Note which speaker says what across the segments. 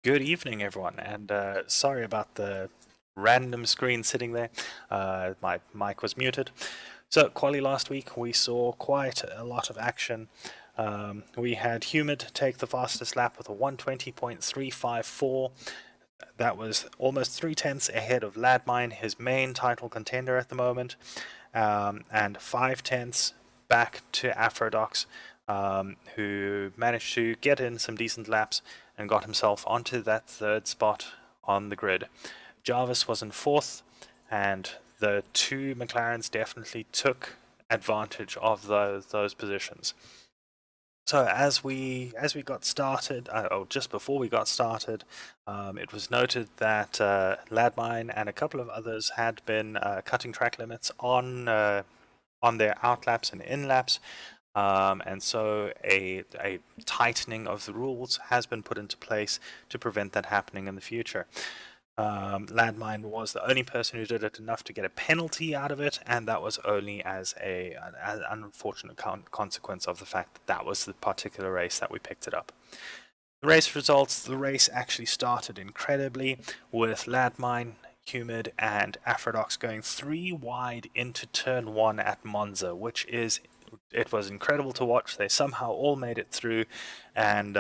Speaker 1: Good evening, everyone, and sorry about the random screen sitting there. My mic was muted. So, quali last week, we saw quite a lot of action. We had Humid take the fastest lap with a 120.354. That was almost 3/10 ahead of Ladmine, his main title contender at the moment, and 5/10 back to Afrodox, who managed to get in some decent laps and got himself onto that third spot on the grid. Jarvis was in fourth, and the two McLarens definitely took advantage of those positions. So as we got started, or just before we got started, it was noted that Ladmine and a couple of others had been cutting track limits on their out laps and in laps, and so a tightening of the rules has been put into place to prevent that happening in the future. Landmine was the only person who did it enough to get a penalty out of it, and that was only as an unfortunate consequence of the fact that that was the particular race that we picked it up. The race results, the race actually started incredibly with Landmine, Humid, and Afrodox going 3 wide into turn 1 at Monza, which it was incredible to watch. They somehow all made it through, and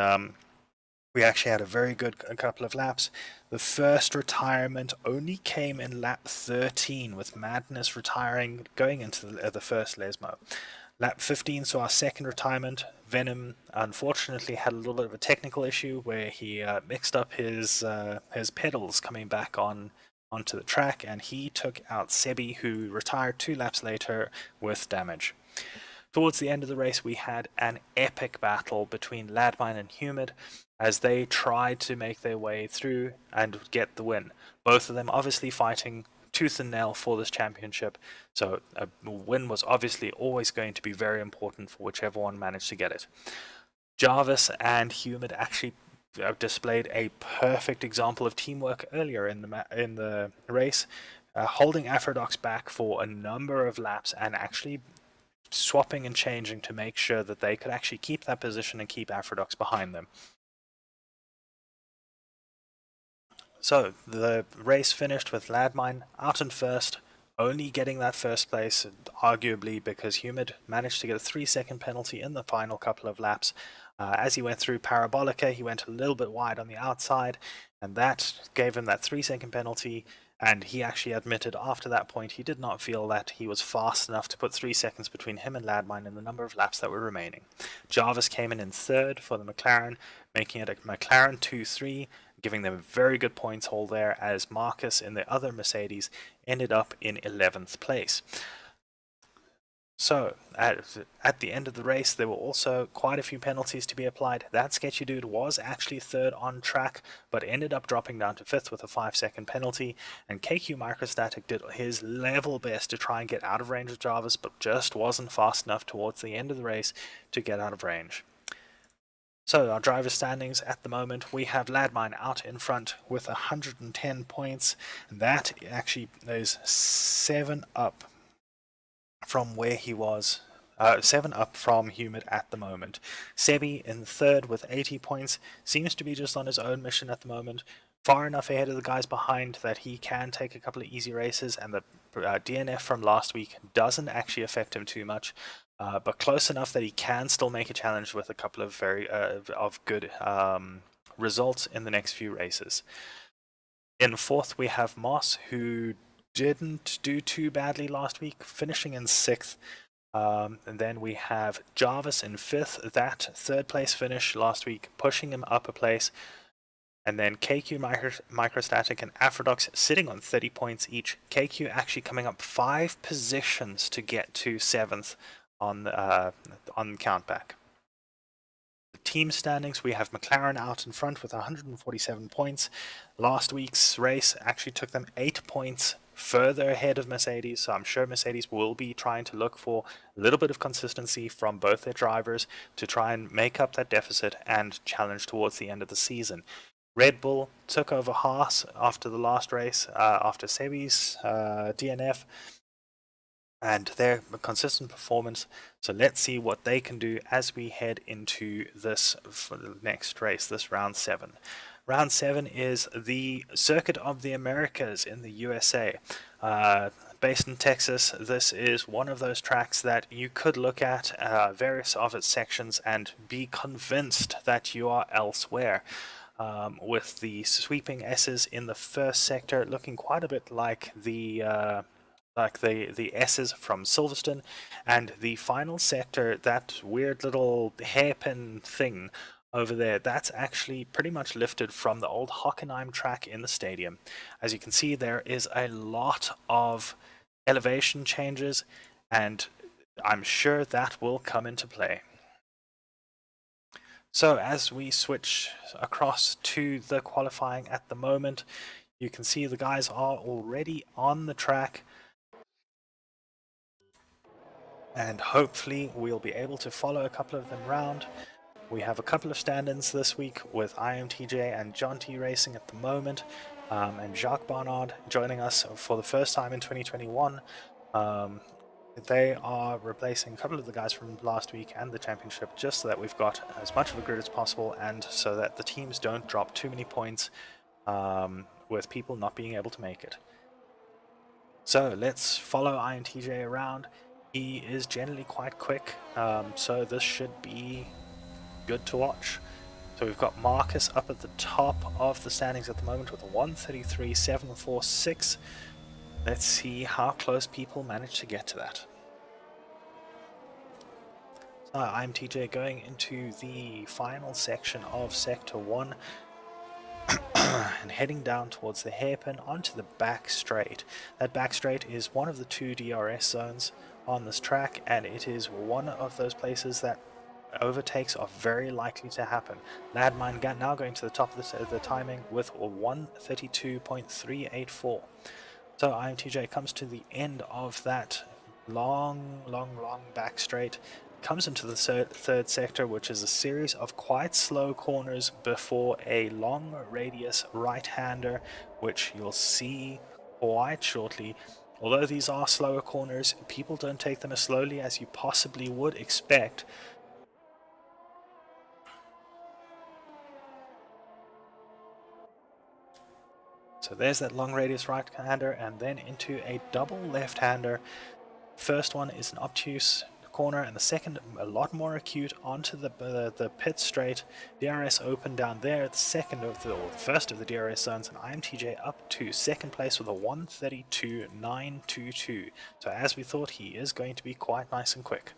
Speaker 1: we actually had a very good couple of laps. The first retirement only came in lap 13, with Madness retiring going into the first Lesmo. Lap 15 saw our second retirement. Venom unfortunately had a little bit of a technical issue where he mixed up his pedals coming back onto the track, and he took out Sebi, who retired 2 laps later with damage. Towards the end of the race, we had an epic battle between Ladmine and Humid as they tried to make their way through and get the win. Both of them obviously fighting tooth and nail for this championship, so a win was obviously always going to be very important for whichever one managed to get it. Jarvis and Humid actually displayed a perfect example of teamwork earlier in the race, holding Afrodox back for a number of laps and actually swapping and changing to make sure that they could actually keep that position and keep Afrodox behind them. So the race finished with Ladmine out in first, only getting that first place, arguably because Humid managed to get a 3-second penalty in the final couple of laps. As he went through Parabolica, he went a little bit wide on the outside, and that gave him that 3-second penalty. And he actually admitted after that point he did not feel that he was fast enough to put 3 seconds between him and Ladmine in the number of laps that were remaining. Jarvis came in third for the McLaren, making it a McLaren 2-3, giving them a very good points haul there, as Marcus in the other Mercedes ended up in 11th place. So, at the end of the race, there were also quite a few penalties to be applied. That sketchy dude was actually third on track, but ended up dropping down to fifth with a 5-second penalty, and KQ Microstatic did his level best to try and get out of range of Jarvis, but just wasn't fast enough towards the end of the race to get out of range. So our driver standings at the moment, we have Ladmine out in front with 110 points. That actually is 7 up from where he was, 7 up from Humid at the moment. Sebi in third with 80 points, seems to be just on his own mission at the moment. Far enough ahead of the guys behind that he can take a couple of easy races, and the DNF from last week doesn't actually affect him too much. But close enough that he can still make a challenge with a couple of very of good results in the next few races. In fourth, we have Moss, who didn't do too badly last week, finishing in sixth. And then we have Jarvis in fifth, that third place finish last week, pushing him up a place. And then KQ Microstatic and Afrodox sitting on 30 points each. KQ actually coming up 5 positions to get to 7th on the countback. The team standings, we have McLaren out in front with 147 points. Last week's race actually took them 8 points further ahead of Mercedes, so I'm sure Mercedes will be trying to look for a little bit of consistency from both their drivers to try and make up that deficit and challenge towards the end of the season. Red Bull took over Haas after the last race, after Sebi's DNF, and their consistent performance. So let's see what they can do as we head into this for the next race, this round 7. Round 7 is the Circuit of the Americas in the USA. Based in Texas, this is one of those tracks that you could look at various of its sections and be convinced that you are elsewhere. With the sweeping S's in the first sector looking quite a bit like the S's from Silverstone, and the final sector, that weird little hairpin thing over there, that's actually pretty much lifted from the old Hockenheim track in the stadium. As you can see, there is a lot of elevation changes, and I'm sure that will come into play. So as we switch across to the qualifying at the moment, you can see the guys are already on the track, and hopefully we'll be able to follow a couple of them round. We have a couple of stand-ins this week with IMTJ and John T Racing at the moment, and Jacques Barnard joining us for the first time in 2021. They are replacing a couple of the guys from last week and the championship, just so that we've got as much of a grid as possible, and so that the teams don't drop too many points with people not being able to make it. So let's follow IMTJ around. He is generally quite quick, so this should be good to watch. So we've got Marcus up at the top of the standings at the moment with a 1:33.746. Let's see how close people manage to get to that. So I'm TJ going into the final section of Sector 1 and heading down towards the hairpin onto the back straight. That back straight is one of the 2 DRS zones on this track, and it is one of those places that overtakes are very likely to happen. Landmine now going to the top of the timing with a 1:32.384. So IMTJ comes to the end of that long back straight, comes into the third sector, which is a series of quite slow corners before a long radius right-hander, which you'll see quite shortly. Although these are slower corners, people don't take them as slowly as you possibly would expect. So there's that long radius right-hander, and then into a double left-hander. First one is an obtuse corner, and the second a lot more acute onto the pit straight. DRS open down there. The first of the DRS zones, and IMTJ up to second place with a 1:32.922. So as we thought, he is going to be quite nice and quick.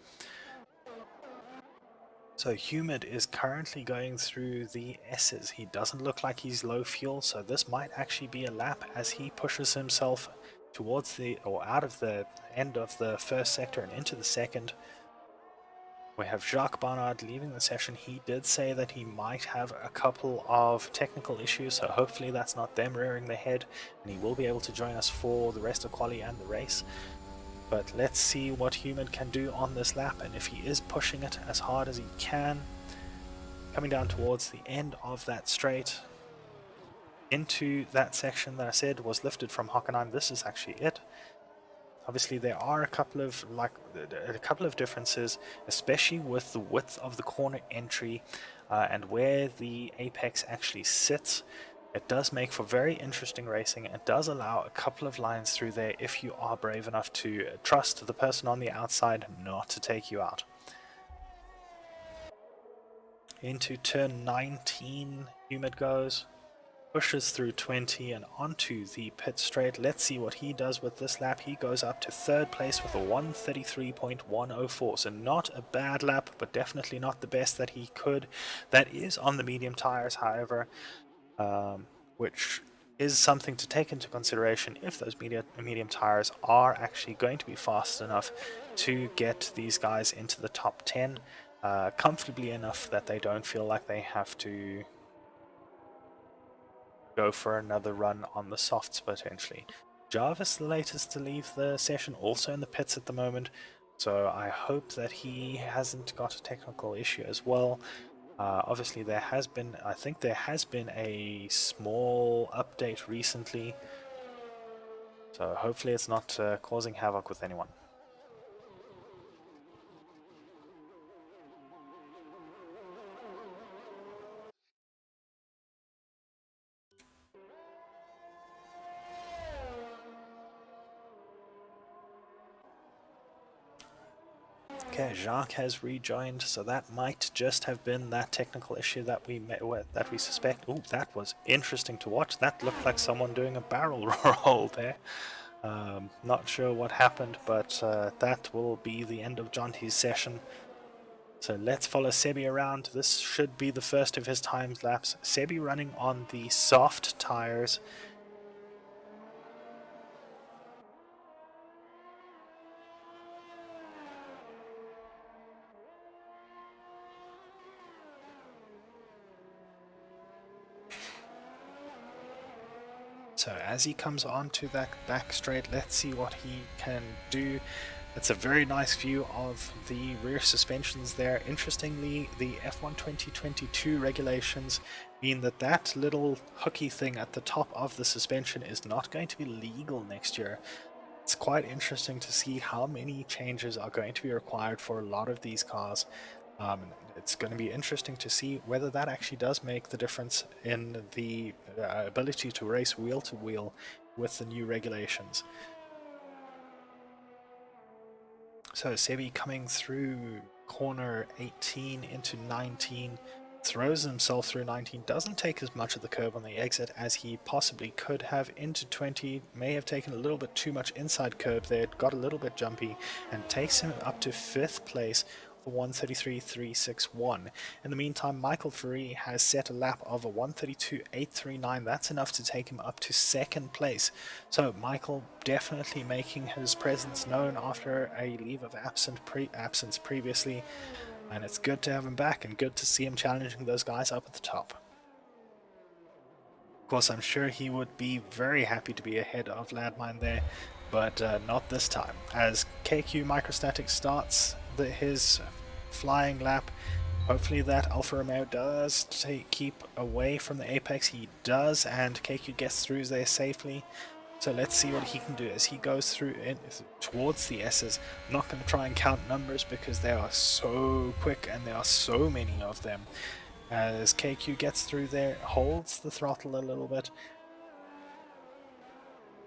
Speaker 1: So Humid is currently going through the S's. He doesn't look like he's low fuel, so this might actually be a lap as he pushes himself towards out of the end of the first sector and into the second. We have Jacques Barnard leaving the session. He did say that he might have a couple of technical issues, so hopefully that's not them rearing their head, and he will be able to join us for the rest of quali and the race. But let's see what Humid can do on this lap, and if he is pushing it as hard as he can. Coming down towards the end of that straight into that section that I said was lifted from Hockenheim. This is actually it. Obviously there are a couple of differences, especially with the width of the corner entry and where the apex actually sits. It does make for very interesting racing. It does allow a couple of lines through there if you are brave enough to trust the person on the outside not to take you out. Into turn 19, Humid goes, pushes through 20 and onto the pit straight. Let's see what he does with this lap. He goes up to third place with a 1:33.104, so not a bad lap, but definitely not the best that he could. That is on the medium tires, however, which is something to take into consideration if those medium tires are actually going to be fast enough to get these guys into the top 10 comfortably enough that they don't feel like they have to go for another run on the softs potentially. Jarvis, the latest to leave the session, also in the pits at the moment, so I hope that he hasn't got a technical issue as well. Obviously I think there has been a small update recently, so hopefully it's not causing havoc with anyone. Okay, Jacques has rejoined, so that might just have been that technical issue that we suspect. Oh, that was interesting to watch. That looked like someone doing a barrel roll there. Not sure what happened, but that will be the end of Jonty's session. So let's follow Sebi around. This should be the first of his time lapse. Sebi running on the soft tires. So as he comes onto that back straight, let's see what he can do. It's a very nice view of the rear suspensions there. Interestingly, the F1 2022 regulations mean that that little hooky thing at the top of the suspension is not going to be legal next year. It's quite interesting to see how many changes are going to be required for a lot of these cars. It's going to be interesting to see whether that actually does make the difference in the ability to race wheel to wheel with the new regulations. So Sebi coming through corner 18 into 19, throws himself through 19, doesn't take as much of the curb on the exit as he possibly could have into 20, may have taken a little bit too much inside curb there, got a little bit jumpy, and takes him up to 5th place for 133.361. In the meantime, Michael Ferree has set a lap of a 132.839. That's enough to take him up to 2nd place. So Michael definitely making his presence known after a leave of absence previously, and it's good to have him back and good to see him challenging those guys up at the top. Of course, I'm sure he would be very happy to be ahead of Landmine there, but not this time. As KQ Microstatic starts his flying lap, hopefully that Alfa Romeo does keep away from the apex. He does, and KQ gets through there safely. So let's see what he can do as he goes through towards the S's. I'm not going to try and count numbers because they are so quick and there are so many of them. As KQ gets through there, holds the throttle a little bit,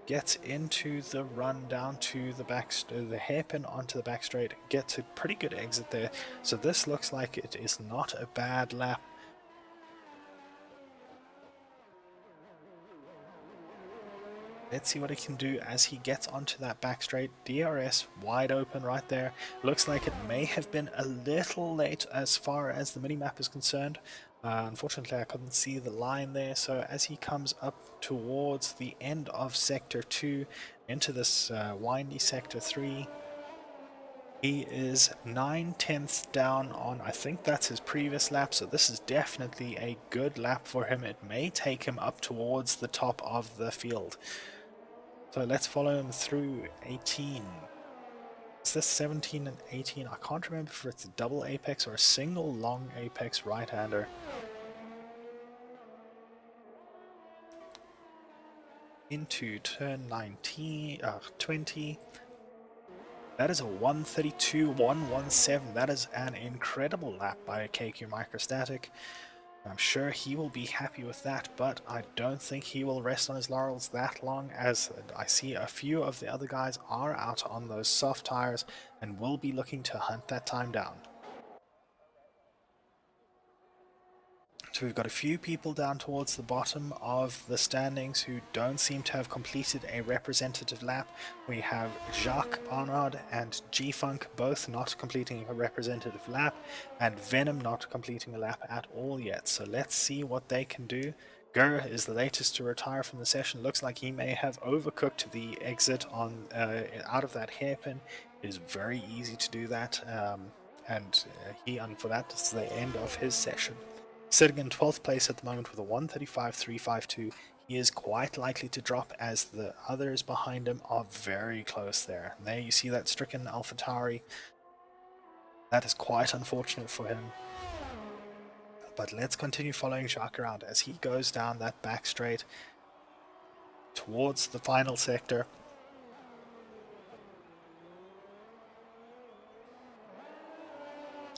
Speaker 1: gets into the run down to the hairpin onto the back straight, gets a pretty good exit there. So this looks like it is not a bad lap. Let's see what he can do as he gets onto that back straight. DRS wide open right there. Looks like it may have been a little late as far as the minimap is concerned. Unfortunately, I couldn't see the line there. So as he comes up towards the end of Sector 2 into this windy Sector 3, he is 9/10 down on, I think that's his previous lap, so this is definitely a good lap for him. It may take him up towards the top of the field. So let's follow him through 18. Is this 17 and 18? I can't remember if it's a double apex or a single long apex right-hander. Into turn 20. That is a 132.117. That is an incredible lap by KQ Microstatic. I'm sure he will be happy with that, but I don't think he will rest on his laurels that long, as I see a few of the other guys are out on those soft tires and will be looking to hunt that time down. So we've got a few people down towards the bottom of the standings who don't seem to have completed a representative lap. We have Jacques Barnard and G-Funk both not completing a representative lap, and Venom not completing a lap at all yet. So let's see what they can do. Gur is the latest to retire from the session. Looks like he may have overcooked the exit on out of that hairpin. It is very easy to do that, and for that, this is the end of his session. Sitting in 12th place at the moment with a 135.352, he is quite likely to drop as the others behind him are very close there. And there you see that stricken AlphaTauri. That is quite unfortunate for him. But let's continue following Jacques around as he goes down that back straight towards the final sector.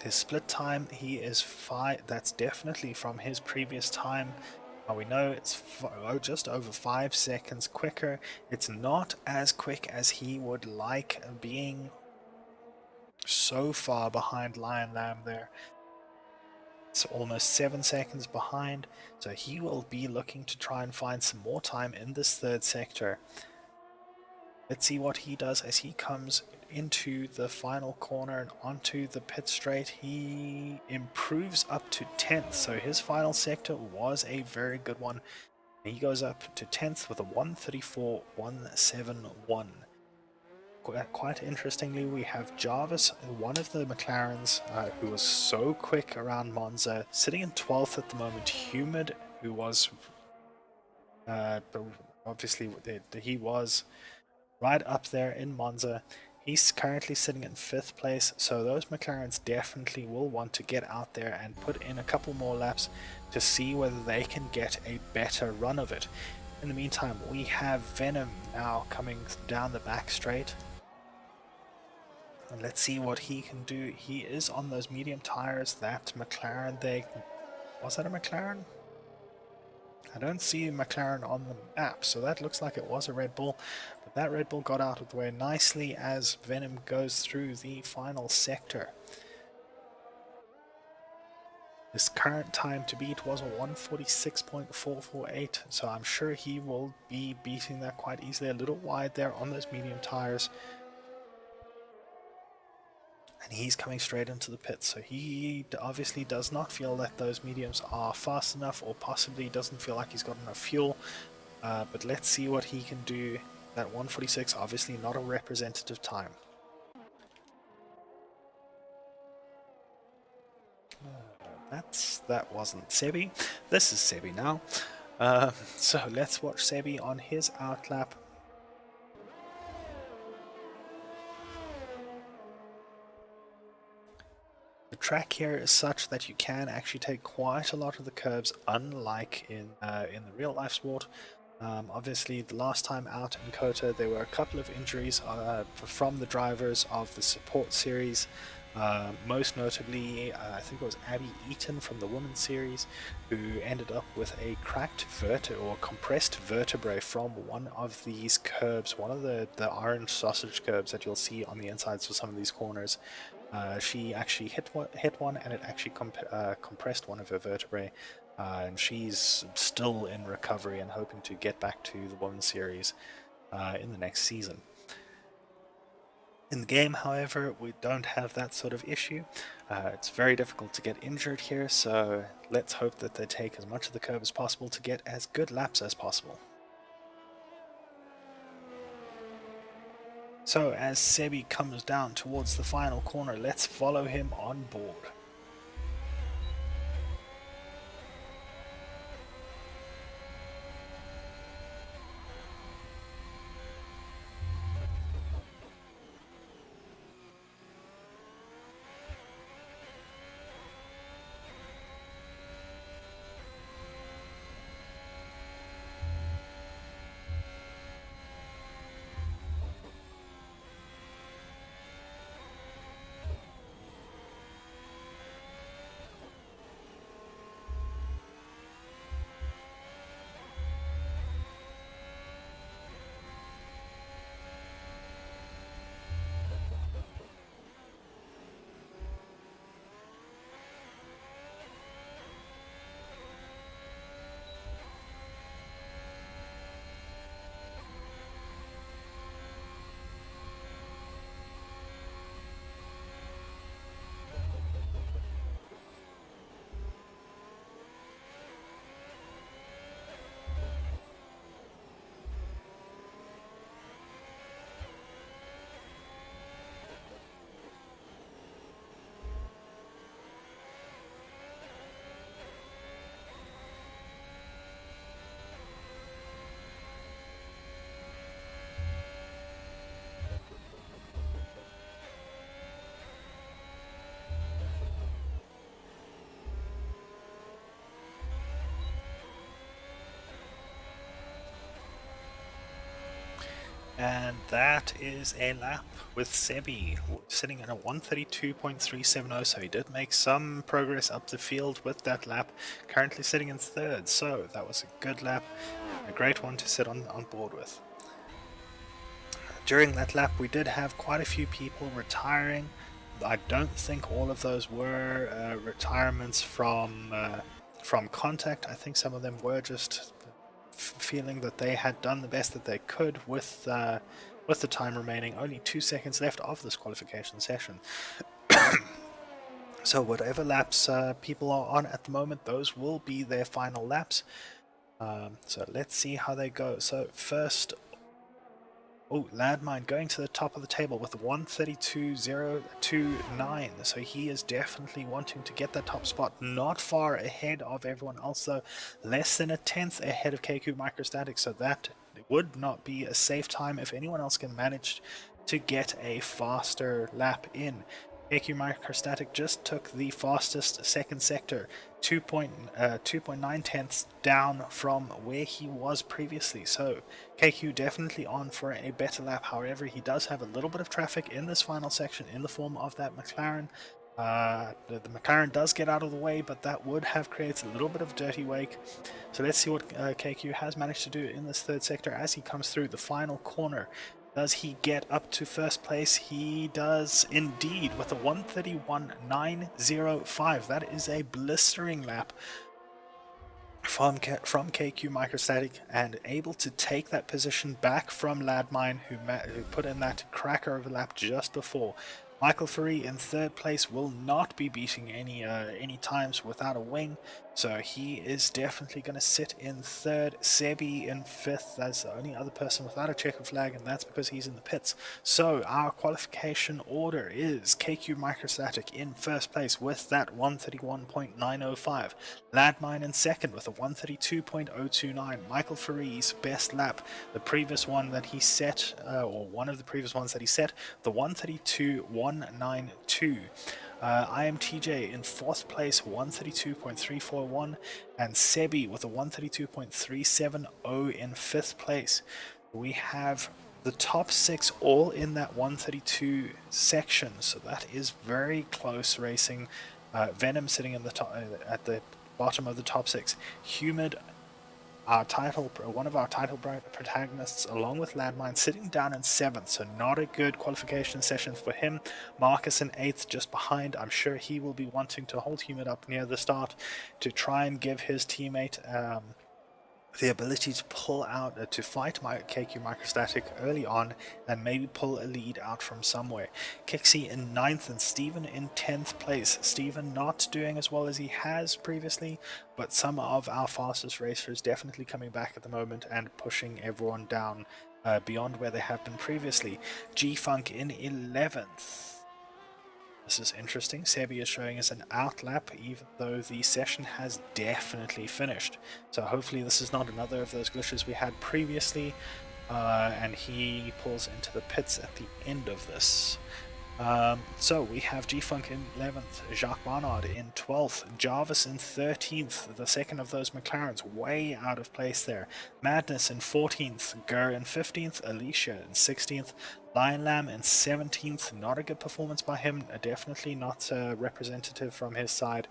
Speaker 1: His split time, he is 5. That's definitely from his previous time. We know it's just over 5 seconds quicker. It's not as quick as he would like, being so far behind Lion Lamb there. It's almost 7 seconds behind, so he will be looking to try and find some more time in this third sector. Let's see what he does as he comes into the final corner and onto the pit straight. He improves up to 10th, so his final sector was a very good one. He goes up to 10th with a 134.171. Quite interestingly, we have Jarvis, one of the McLarens, who was so quick around Monza, sitting in 12th at the moment. Humid, who was obviously he was right up there in Monza. He's currently sitting in 5th place, so those McLarens definitely will want to get out there and put in a couple more laps to see whether they can get a better run of it. In the meantime, we have Venom now coming down the back straight. And let's see what he can do. He is on those medium tires. That McLaren there, was that a McLaren? I don't see McLaren on the map, so that looks like it was a Red Bull, but that Red Bull got out of the way nicely as Venom goes through the final sector. His current time to beat was a 146.448, so I'm sure he will be beating that quite easily. A little wide there on those medium tires. And he's coming straight into the pit, so he obviously does not feel that those mediums are fast enough, or possibly doesn't feel like he's got enough fuel. But let's see what he can do. That 146, obviously not a representative time. That wasn't Sebi. This is Sebi now. So let's watch Sebi on his outlap. The track here is such that you can actually take quite a lot of the curbs, unlike in the real life sport. Obviously, the last time out in COTA, there were a couple of injuries from the drivers of the support series. Most notably, I think it was Abby Eaton from the women's series, who ended up with a cracked compressed vertebrae from one of these curbs, one of the orange sausage curbs that you'll see on the insides of some of these corners. She actually hit one, and it actually compressed one of her vertebrae, and she's still in recovery and hoping to get back to the women's series in the next season. In the game, however, we don't have that sort of issue. It's very difficult to get injured here, so let's hope that they take as much of the curb as possible to get as good laps as possible. So as Sebi comes down towards the final corner, let's follow him on board. And that is a lap with Sebi sitting at a 132.370, so he did make some progress up the field with that lap, currently sitting in third. So that was a good lap, a great one to sit on board with. During that lap we did have quite a few people retiring. I don't think all of those were retirements from contact. I think some of them were just feeling that they had done the best that they could with the time remaining. Only 2 seconds left of this qualification session. So whatever laps people are on at the moment, those will be their final laps. So let's see how they go. So first, oh, Landmine going to the top of the table with 132.029. So he is definitely wanting to get that top spot. Not far ahead of everyone else, though. Less than a tenth ahead of KQ Microstatic. So that would not be a safe time if anyone else can manage to get a faster lap in. KQ Microstatic just took the fastest second sector, 2.9 tenths down from where he was previously. So KQ definitely on for a better lap. However, he does have a little bit of traffic in this final section in the form of that McLaren. The McLaren does get out of the way, but that would have created a little bit of dirty wake. So let's see what KQ has managed to do in this third sector as he comes through the final corner. Does he get up to first place? He does indeed with a 131.905. That is a blistering lap from KQ Microstatic, and able to take that position back from Ladmine, who put in that cracker overlap just before. Michael Faree in third place will not be beating any times without a wing, so he is definitely going to sit in third. Sebi in fifth. That's the only other person without a checker flag, and that's because he's in the pits. So our qualification order is KQ Microstatic in first place with that 131.905. Landmine in second with a 132.029. Michael Faree's best lap, the previous one that he set, or one of the previous ones that he set, the 132.192. IMTJ in fourth place, 132.341, and Sebi with a 132.370 in fifth place. We have the top six all in that 132 section, so that is very close racing. Venom sitting in the top, at the bottom of the top six. Humid, one of our title protagonists, along with Landmine, sitting down in seventh, so not a good qualification session for him. Marcus in eighth, just behind. I'm sure he will be wanting to hold Humid up near the start to try and give his teammate the ability to pull out, to fight my KQ Microstatic early on and maybe pull a lead out from somewhere. Kixie in 9th and Steven in 10th place. Steven not doing as well as he has previously, but some of our fastest racers definitely coming back at the moment and pushing everyone down beyond where they have been previously. G-Funk in 11th. This is interesting. Sebi is showing us an outlap, even though the session has definitely finished. So hopefully this is not another of those glitches we had previously, and he pulls into the pits at the end of this. So we have G-Funk in 11th, Jacques Barnard in 12th, Jarvis in 13th, the second of those McLarens, way out of place there. Madness in 14th, Gur in 15th, Alicia in 16th, Lion Lamb in 17th, not a good performance by him, definitely not representative from his side.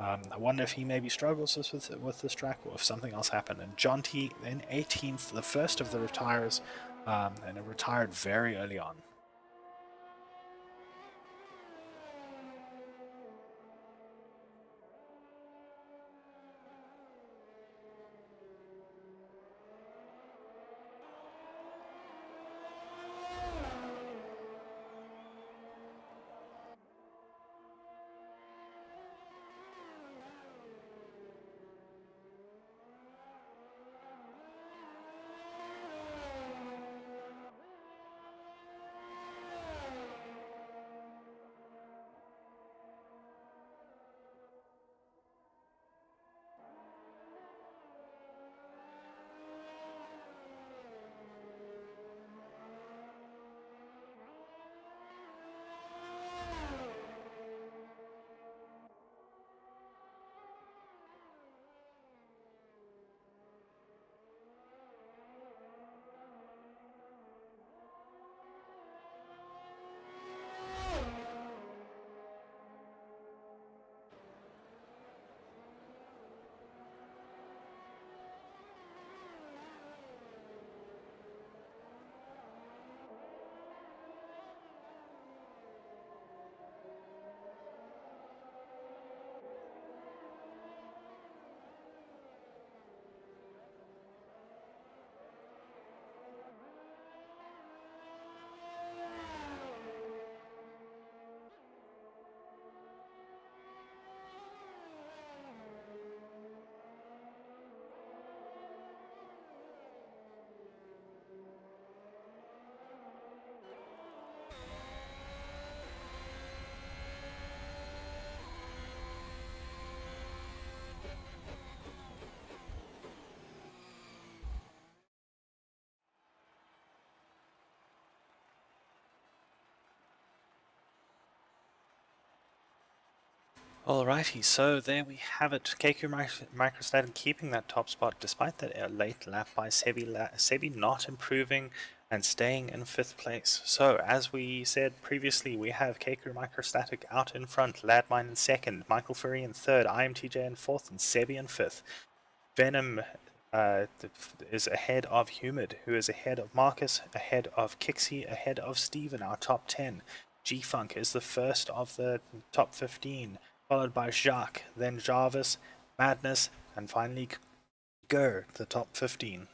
Speaker 1: I wonder if he maybe struggles with this track or if something else happened. And John T in 18th, the first of the retires, and it retired very early on. Alrighty, so there we have it. KQ Microstatic keeping that top spot despite that late lap by Sebi not improving and staying in 5th place. So, as we said previously, we have KQ Microstatic out in front, Ladmine in 2nd, Michael Furry in 3rd, IMTJ in 4th, and Sebi in 5th. Venom is ahead of Humid, who is ahead of Marcus, ahead of Kixie, ahead of Steven, our top 10. G-Funk is the first of the top 15, followed by Jacques, then Jarvis, Madness, and finally Gur, the top 15.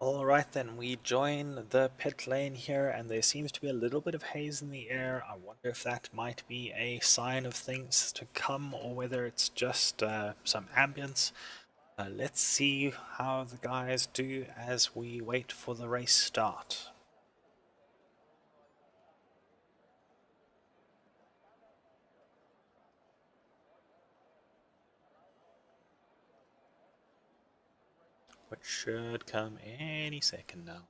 Speaker 1: Alright then, we join the pit lane here and there seems to be a little bit of haze in the air. I wonder if that might be a sign of things to come or whether it's just some ambience. Let's see how the guys do as we wait for the race start. Which should come any second now.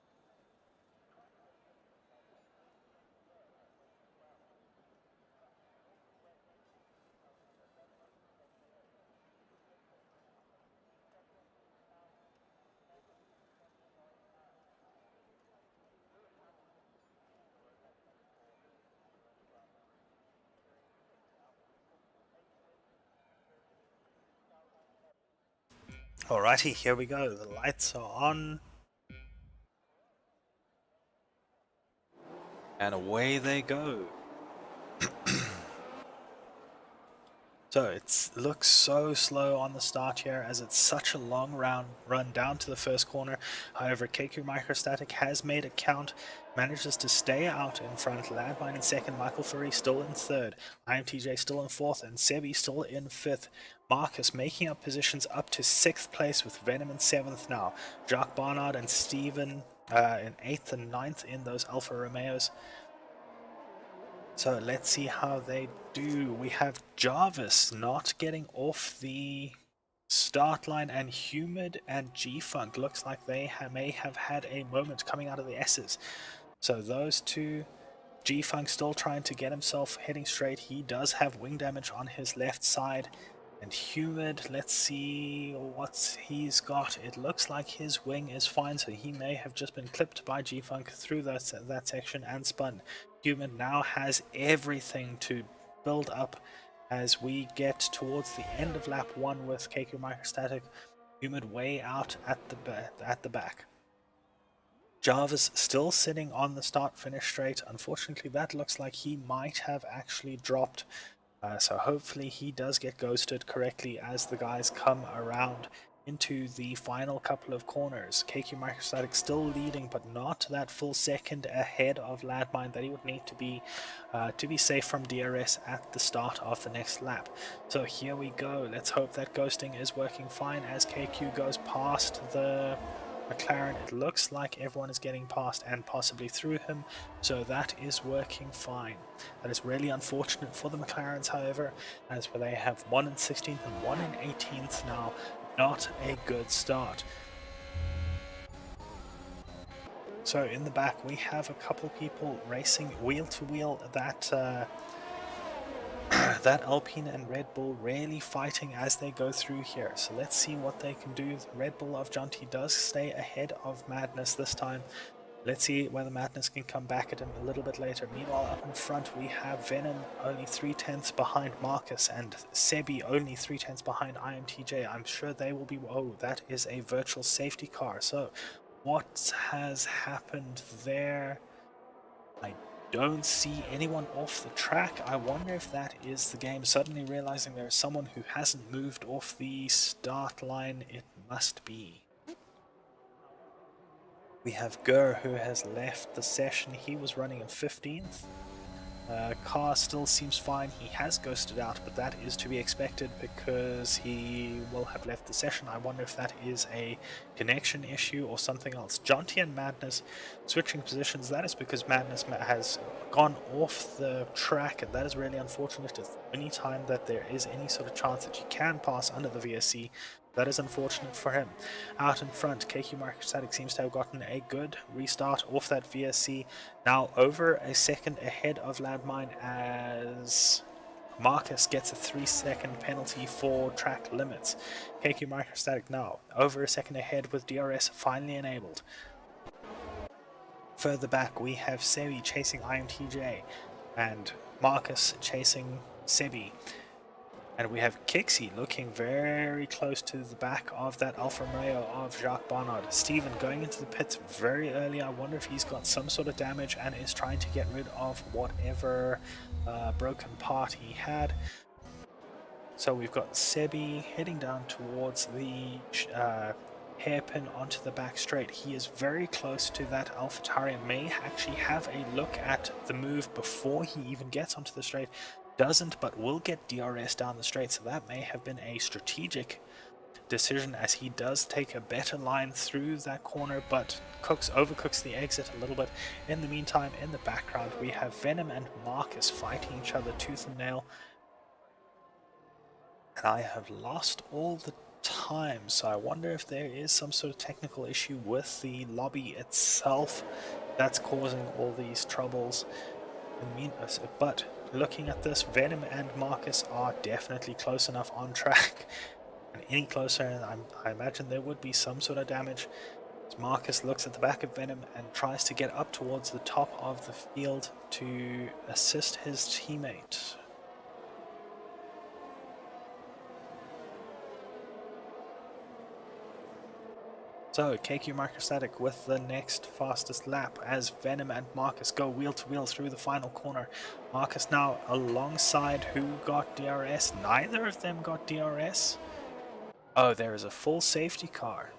Speaker 1: Alrighty, here we go. The lights are on. And away they go. So it looks so slow on the start here as it's such a long run down to the first corner. However, KQ Microstatic has made it count, manages to stay out in front. Landmine in 2nd, Michael Furry still in 3rd, IMTJ still in 4th, and Sebi still in 5th. Marcus making up positions up to 6th place with Venom in 7th now. Jacques Barnard and Steven in 8th and 9th in those Alfa Romeos. So let's see how they do. We have Jarvis not getting off the start line, and Humid and G-Funk looks like they may have had a moment coming out of the S's. So those two, G-Funk still trying to get himself heading straight. He does have wing damage on his left side. And Humid, let's see what he's got. It looks like his wing is fine, so he may have just been clipped by G-Funk through that section and spun. Humid now has everything to build up as we get towards the end of lap 1 with KQ Microstatic. Humid way out at the back. Jarvis still sitting on the start-finish straight. Unfortunately, that looks like he might have actually dropped. So hopefully he does get ghosted correctly as the guys come around into the final couple of corners. KQ Microstatic still leading, but not that full second ahead of Ladmine that he would need to be safe from DRS at the start of the next lap. So here we go. Let's hope that ghosting is working fine as KQ goes past the McLaren. It looks like everyone is getting past and possibly through him, so that is working fine. That is really unfortunate for the McLarens, however, as they have 1 in 16th and 1 in 18th now. Not a good start. So in the back we have a couple people racing wheel to wheel. That Alpine and Red Bull really fighting as they go through here. So let's see what they can do. The Red Bull of Jonty does stay ahead of Madness this time. Let's see whether Madness can come back at him a little bit later. Meanwhile, up in front we have Venom only 3/10 behind Marcus and Sebi only 3/10 behind IMTJ. I'm sure they will be... Oh, that is a virtual safety car. So what has happened there? I don't see anyone off the track. I wonder if that is the game suddenly realizing there's someone who hasn't moved off the start line. It must be. We have Gur, who has left the session. He was running in 15th. Car still seems fine. He has ghosted out, but that is to be expected because he will have left the session. I wonder if that is a connection issue or something else. Jonty and Madness switching positions. That is because Madness has gone off the track, and that is really unfortunate. It's any time that there is any sort of chance that you can pass under the VSC, that is unfortunate for him. Out in front, KQ Microstatic seems to have gotten a good restart off that VSC. Now over a second ahead of Landmine as Marcus gets a 3-second penalty for track limits. KQ Microstatic now over a second ahead with DRS finally enabled. Further back we have Sebi chasing IMTJ and Marcus chasing Sebi. And we have Kixie looking very close to the back of that Alfa Romeo of Jacques Barnard. Steven going into the pits very early. I wonder if he's got some sort of damage and is trying to get rid of whatever broken part he had. So we've got Sebi heading down towards the hairpin onto the back straight. He is very close to that AlphaTauri and may actually have a look at the move before he even gets onto the straight. Doesn't, but will get DRS down the straight, so that may have been a strategic decision as he does take a better line through that corner, but overcooks the exit a little bit. In the meantime, in the background, we have Venom and Marcus fighting each other tooth and nail. And I have lost all the time, so I wonder if there is some sort of technical issue with the lobby itself that's causing all these troubles. But looking at this, Venom and Marcus are definitely close enough on track. And any closer, and I imagine there would be some sort of damage. As Marcus looks at the back of Venom and tries to get up towards the top of the field to assist his teammate. So, KQ Microstatic with the next fastest lap as Venom and Marcus go wheel to wheel through the final corner. Marcus now alongside who got DRS. Neither of them got DRS. Oh, there is a full safety car.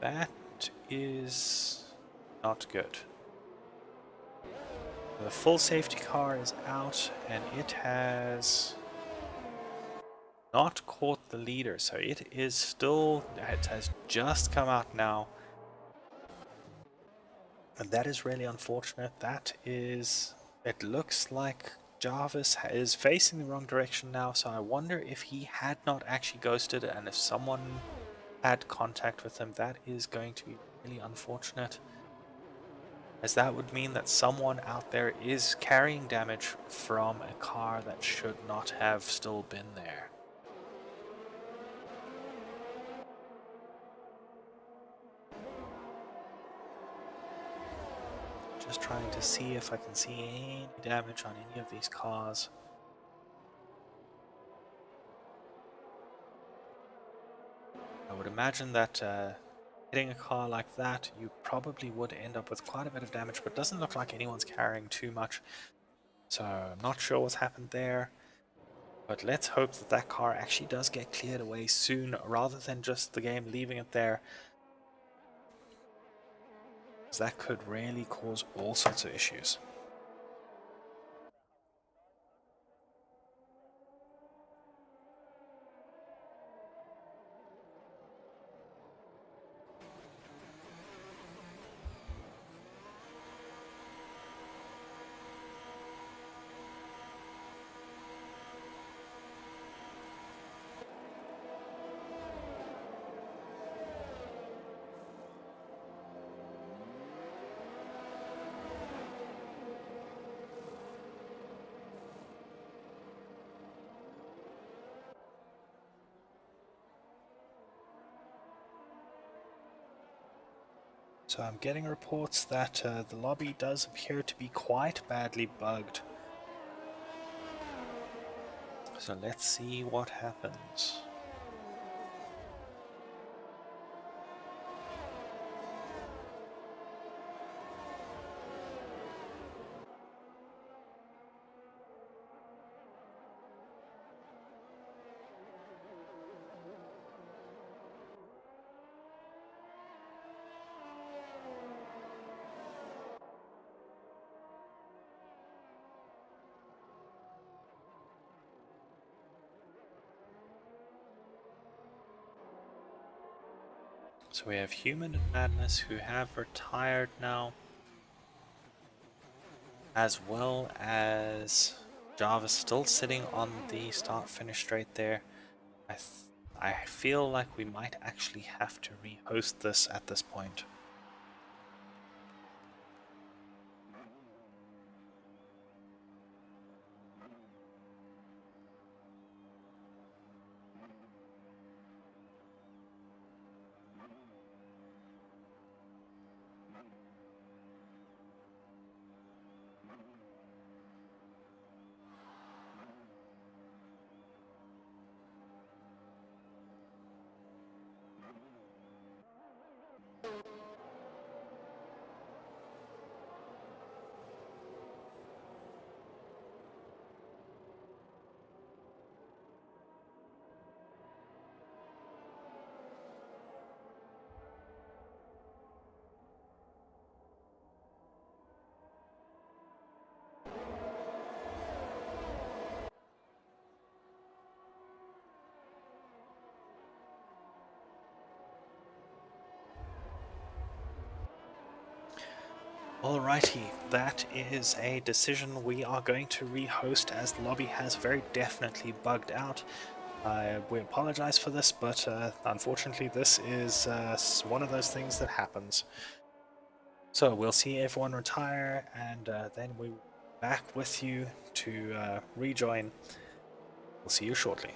Speaker 1: That is not good. The full safety car is out and it has not caught the leader, so it has just come out now, and that is really unfortunate. It looks like Jarvis is facing the wrong direction now, so I wonder if he had not actually ghosted and if someone had contact with him. That is going to be really unfortunate, as that would mean that someone out there is carrying damage from a car that should not have still been there. Just trying to see if I can see any damage on any of these cars. I would imagine that hitting a car like that, you probably would end up with quite a bit of damage, but it doesn't look like anyone's carrying too much. So I'm not sure what's happened there. But let's hope that that car actually does get cleared away soon, rather than just the game leaving it there. That could really cause all sorts of issues. So I'm getting reports that the lobby does appear to be quite badly bugged. So let's see what happens. So we have Human and Madness who have retired now, as well as Java still sitting on the start-finish straight there. I feel like we might actually have to rehost this at this point. Alrighty, that is a decision we are going to rehost, as the lobby has very definitely bugged out. We apologize for this, but unfortunately this is one of those things that happens. So we'll see everyone retire, and then we'll be back with you to rejoin. We'll see you shortly.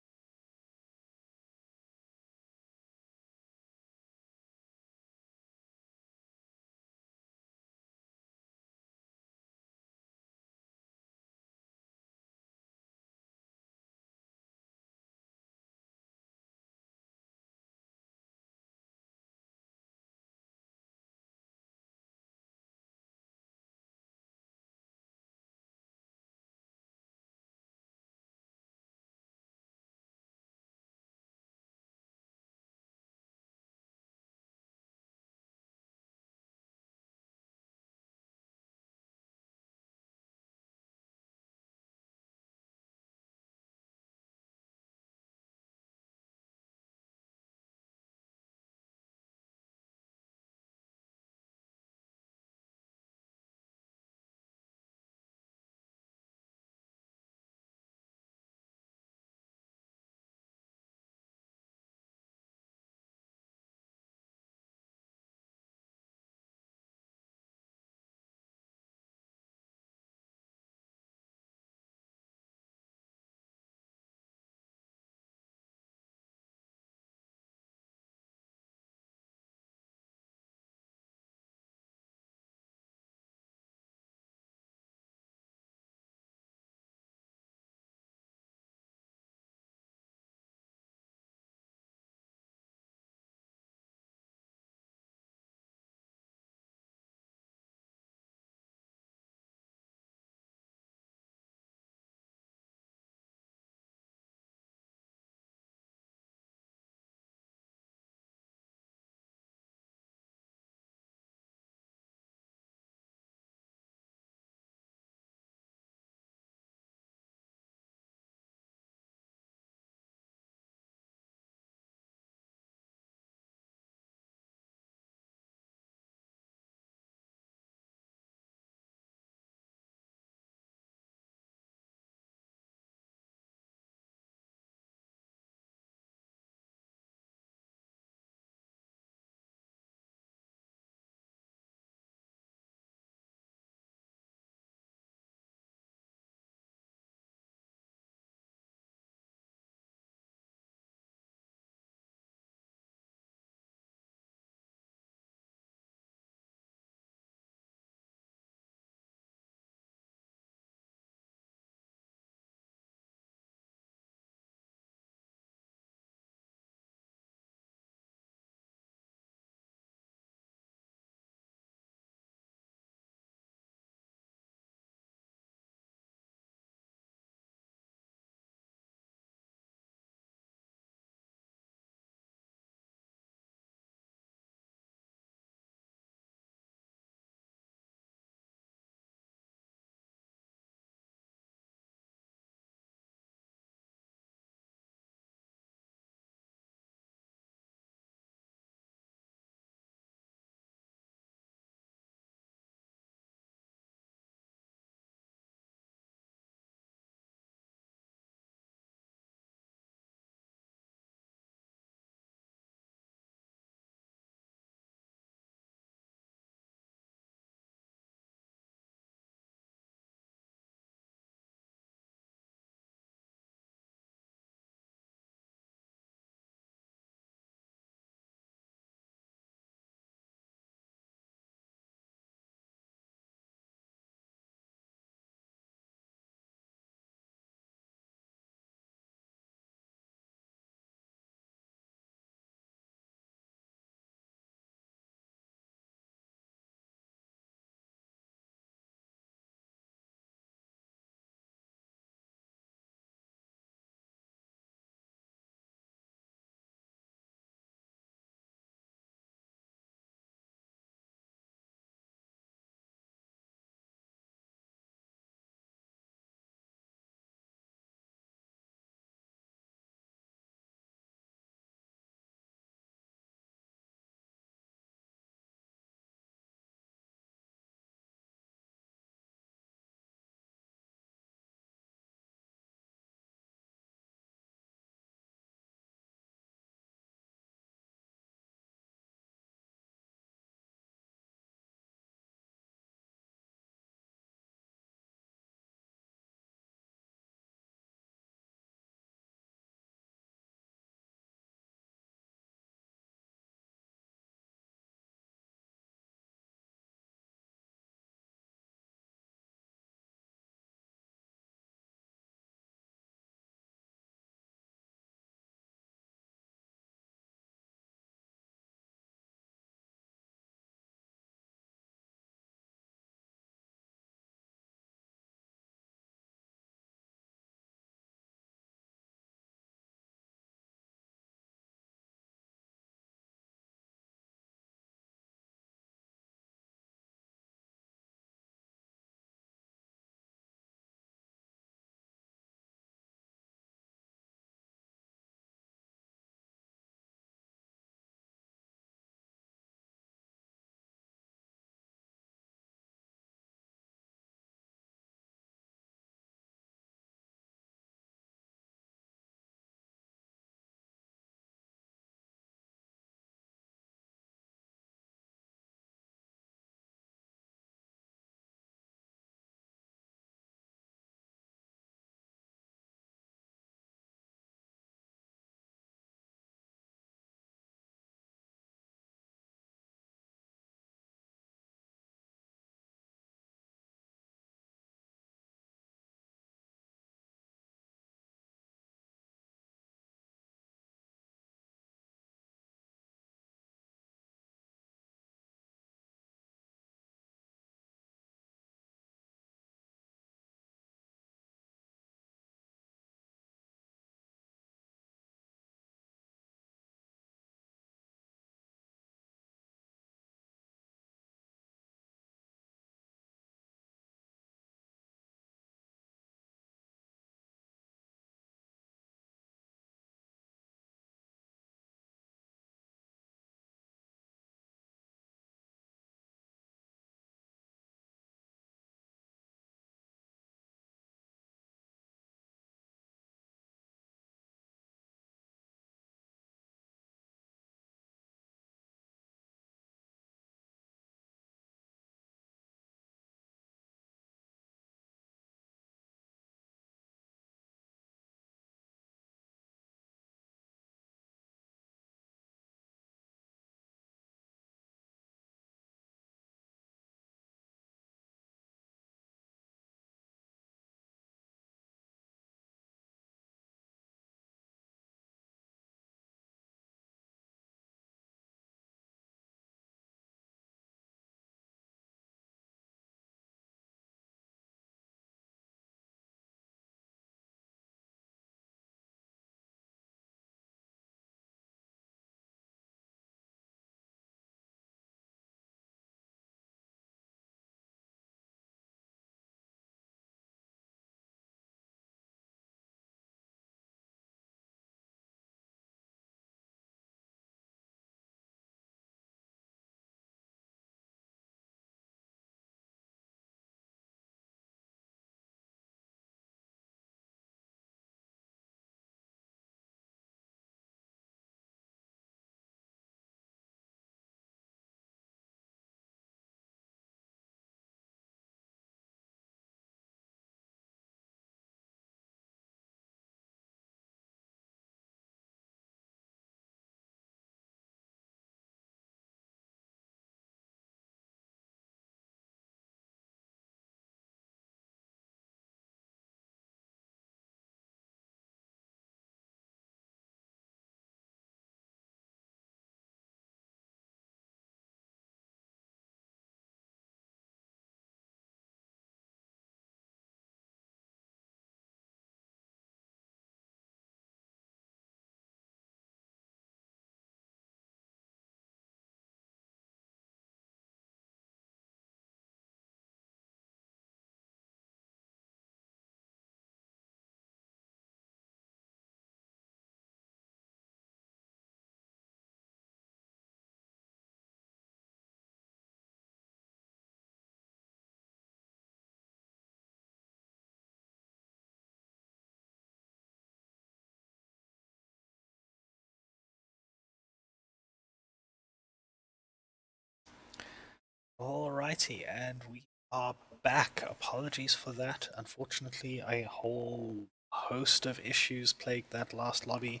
Speaker 1: Alrighty, and we are back. Apologies for that. Unfortunately, a whole host of issues plagued that last lobby,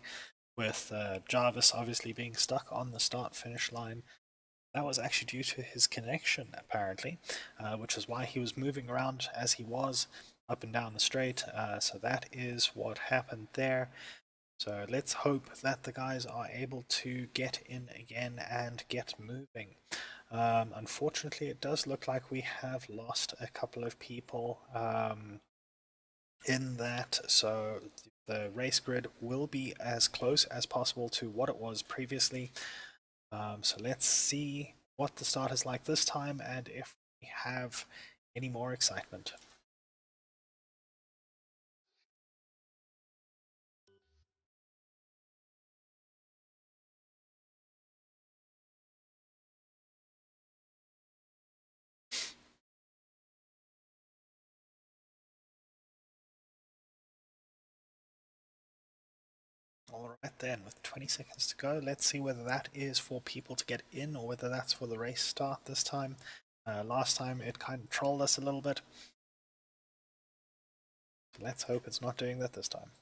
Speaker 1: with Jarvis obviously being stuck on the start-finish line. That was actually due to his connection, apparently, which is why he was moving around as he was up and down the straight. So that is what happened there. So let's hope that the guys are able to get in again and get moving. Unfortunately, it does look like we have lost a couple of people in that, so the race grid will be as close as possible to what it was previously. So let's see what the start is like this time and if we have any more excitement. Alright then, with 20 seconds to go, let's see whether that is for people to get in or whether that's for the race start this time. Last time it kind of trolled us a little bit. Let's hope it's not doing that this time.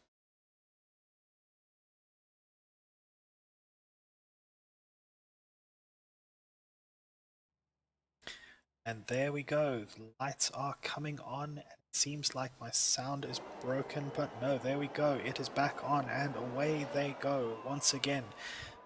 Speaker 1: And there we go, the lights are coming on. It seems like my sound is broken, but no, there we go, it is back on and away they go once again.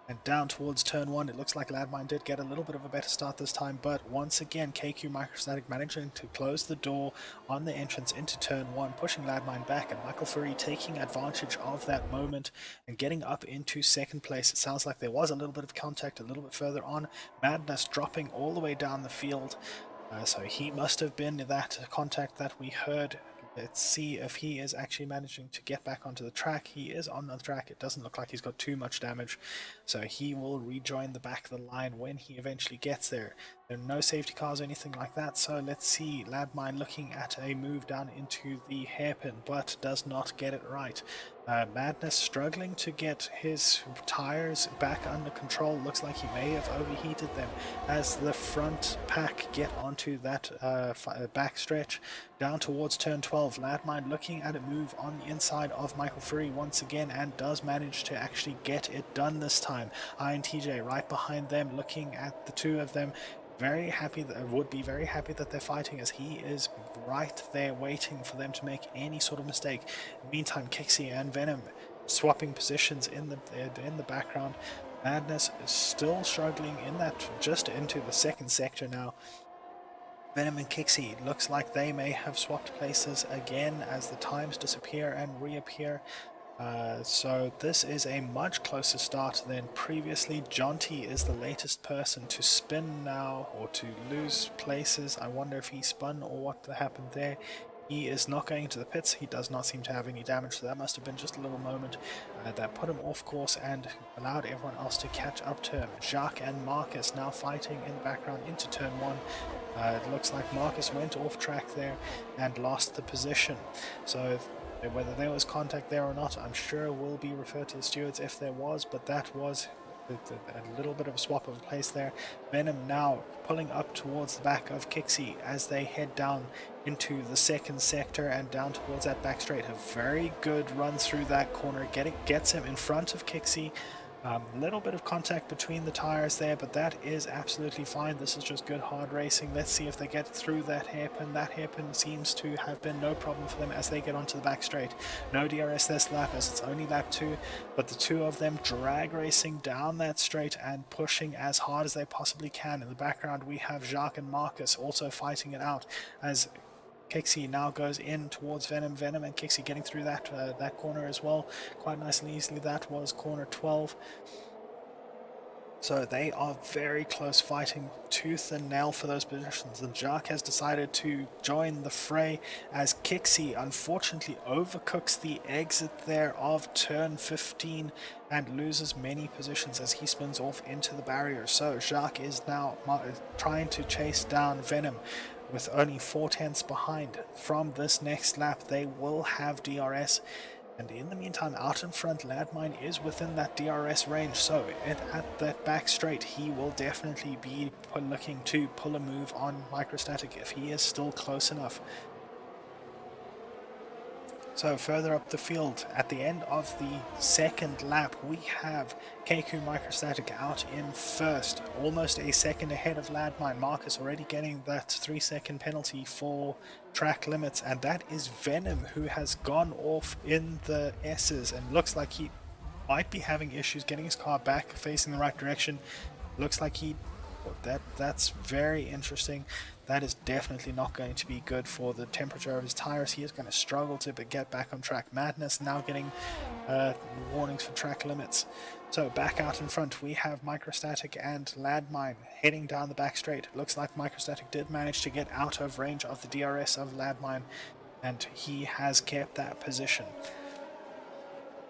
Speaker 1: And down towards turn 1, it looks like Ladmine did get a little bit of a better start this time, but once again KQ Microstatic managing to close the door on the entrance into turn 1, pushing Ladmine back, and Michael Fury taking advantage of that moment and getting up into second place. It sounds like there was a little bit of contact a little bit further on. Madness dropping all the way down the field. So he must have been that contact that we heard. Let's see if he is actually managing to get back onto the track. He is on the track. It doesn't look like he's got too much damage. So he will rejoin the back of the line when he eventually gets there. There are no safety cars or anything like that. So let's see. Ladmine looking at a move down into the hairpin, but does not get it right. Madness struggling to get his tires back under control. Looks like he may have overheated them as the front pack get onto that back stretch down towards turn 12. Ladmine looking at a move on the inside of Michael Fury once again and does manage to actually get it done this time. INTJ right behind them, looking at the two of them. Very happy that would be very happy that they're fighting, as he is right there waiting for them to make any sort of mistake. Meantime, Kixie and Venom swapping positions in the background. Madness is still struggling in that, just into the second sector now. Venom and Kixie looks like they may have swapped places again as the times disappear and reappear. So this is a much closer start than previously. Jonty is the latest person to spin now, or to lose places. I wonder if he spun or what happened there. He is not going to the pits. He does not seem to have any damage, so that must have been just a little moment that put him off course and allowed everyone else to catch up to him. Jacques and Marcus now fighting in the background into turn 1. It looks like Marcus went off track there and lost the position. So whether there was contact there or not, I'm sure will be referred to the stewards if there was, but that was a little bit of a swap of place there. Venom now pulling up towards the back of Kixie as they head down into the second sector and down towards that back straight. A very good run through that corner, gets him in front of Kixie. A little bit of contact between the tires there, but that is absolutely fine. This is just good hard racing. Let's see if they get through that hairpin. That hairpin seems to have been no problem for them as they get onto the back straight. No DRS this lap, as it's only lap 2, but the two of them drag racing down that straight and pushing as hard as they possibly can. In the background we have Jacques and Marcus also fighting it out as Kixie now goes in towards Venom. Venom and Kixie getting through that corner as well, quite nice and easily. That was corner 12. So they are very close, fighting tooth and nail for those positions, and Jacques has decided to join the fray as Kixie unfortunately overcooks the exit there of turn 15 and loses many positions as he spins off into the barrier. So Jacques is now trying to chase down Venom with only 4 tenths behind. From this next lap they will have DRS. And in the meantime, out in front, Ladmine is within that DRS range, so at that back straight, he will definitely be looking to pull a move on Microstatic if he is still close enough. So further up the field, at the end of the second lap, we have KQ Microstatic out in first, almost a second ahead of Ladmine. Marcus already getting that 3-second penalty for track limits, and that is Venom, who has gone off in the S's and looks like he might be having issues getting his car back facing the right direction. Looks like that's very interesting. That is definitely not going to be good for the temperature of his tires. He is going to struggle to get back on track. Madness now getting warnings for track limits. So back out in front, we have Microstatic and Ladmine heading down the back straight. Looks like Microstatic did manage to get out of range of the DRS of Ladmine, and he has kept that position.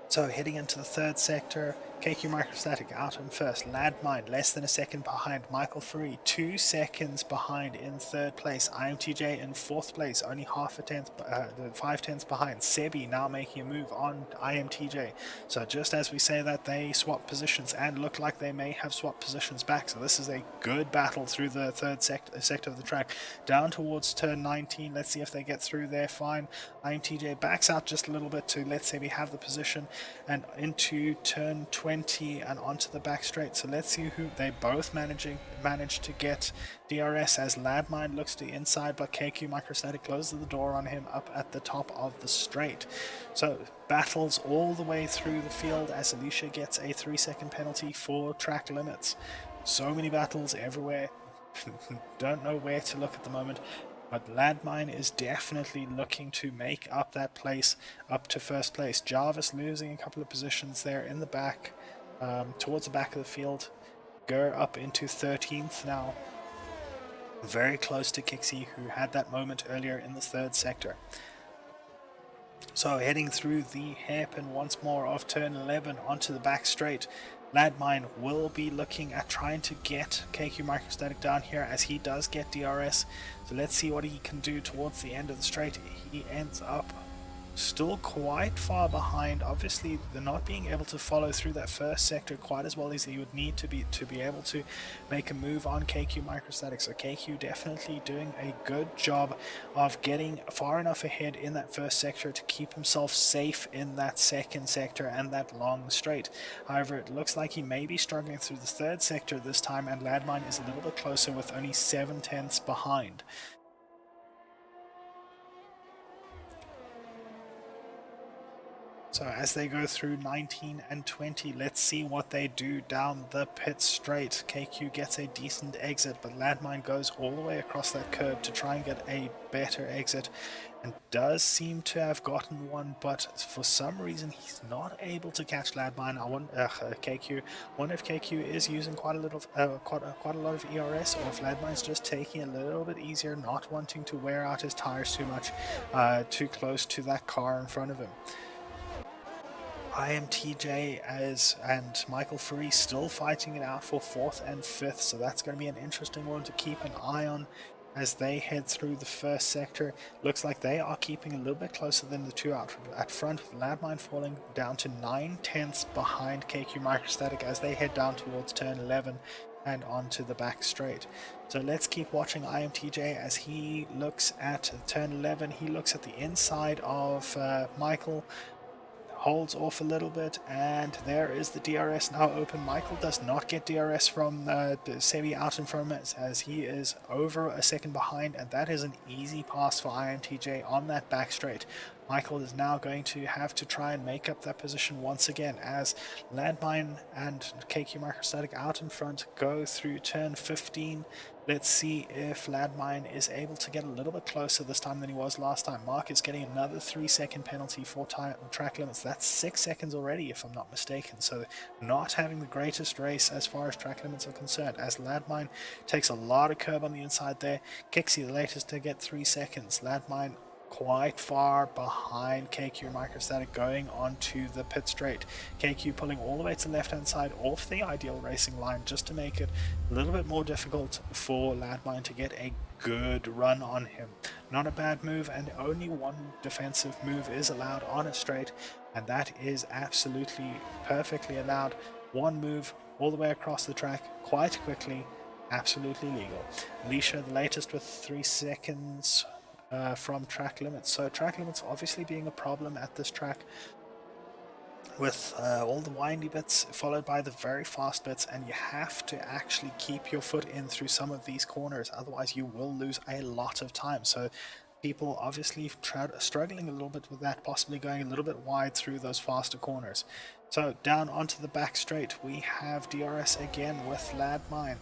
Speaker 1: So heading into the third sector, KQ Microstatic out in first, Ladmine less than a second behind, Michael Free 2 seconds behind in third place, IMTJ in fourth place, only 5/10 behind. Sebi now making a move on IMTJ. So just as we say that, they swap positions and look like they may have swapped positions back. So this is a good battle through the third sector of the track. Down towards turn 19, let's see if they get through there fine. IMTJ backs out just a little bit to let Sebi have the position, and into turn 20 and onto the back straight. So let's see who they both manage to get DRS as Ladmine looks to the inside, but KQ Microstatic closes the door on him up at the top of the straight. So battles all the way through the field as Alicia gets a 3-second penalty for track limits. So many battles everywhere. Don't know where to look at the moment. But Ladmine is definitely looking to make up that place up to first place. Jarvis losing a couple of positions there in the back, towards the back of the field. Gur up into 13th now. Very close to Kixie, who had that moment earlier in the third sector. So heading through the hairpin once more of turn 11 onto the back straight. Ladmine will be looking at trying to get KQ Microstatic down here as he does get DRS. So let's see what he can do towards the end of the straight. He ends up still quite far behind. Obviously, they're not being able to follow through that first sector quite as well as he would need to be able to make a move on KQ Microstatic. So KQ definitely doing a good job of getting far enough ahead in that first sector to keep himself safe in that second sector and that long straight. However, it looks like he may be struggling through the third sector this time, and Ladmine is a little bit closer with only 7/10 behind. So as they go through 19 and 20, let's see what they do down the pit straight. KQ gets a decent exit, but Ladmine goes all the way across that curb to try and get a better exit, and does seem to have gotten one, but for some reason he's not able to catch Ladmine. KQ. I wonder if KQ is using quite a lot of ERS, or if Ladmine's just taking it a little bit easier, not wanting to wear out his tires too much, too close to that car in front of him. IMTJ and Michael Free still fighting it out for 4th and 5th, so that's going to be an interesting one to keep an eye on as they head through the first sector. Looks like they are keeping a little bit closer than the two out at front, with Ladmine falling down to 9/10 behind KQ Microstatic as they head down towards turn 11 and onto the back straight. So let's keep watching IMTJ as he looks at turn 11. He looks at the inside of Michael, holds off a little bit, and there is the DRS now open. Michael does not get DRS from Sebi out in front of him as he is over a second behind, and that is an easy pass for IMTJ on that back straight. Michael is now going to have to try and make up that position once again as Ladmine and KQ Microstatic out in front go through turn 15. Let's see if Ladmine is able to get a little bit closer this time than he was last time. Mark is getting another 3-second penalty for track limits. That's 6 seconds already, if I'm not mistaken. So not having the greatest race as far as track limits are concerned, as Ladmine takes a lot of curb on the inside there. Kixie the latest to get 3 seconds. Ladmine quite far behind KQ Microstatic going onto the pit straight. KQ pulling all the way to the left hand side off the ideal racing line just to make it a little bit more difficult for Ladmine to get a good run on him. not a bad move, and only one defensive move is allowed on a straight, and that is absolutely perfectly allowed. One move all the way across the track quite quickly, absolutely legal. Alicia, the latest with 3 seconds from track limits. So track limits obviously being a problem at this track, with all the windy bits followed by the very fast bits, and you have to actually keep your foot in through some of these corners, otherwise you will lose a lot of time. So people obviously struggling a little bit with that, possibly going a little bit wide through those faster corners. So down onto the back straight we have DRS again with Landmine.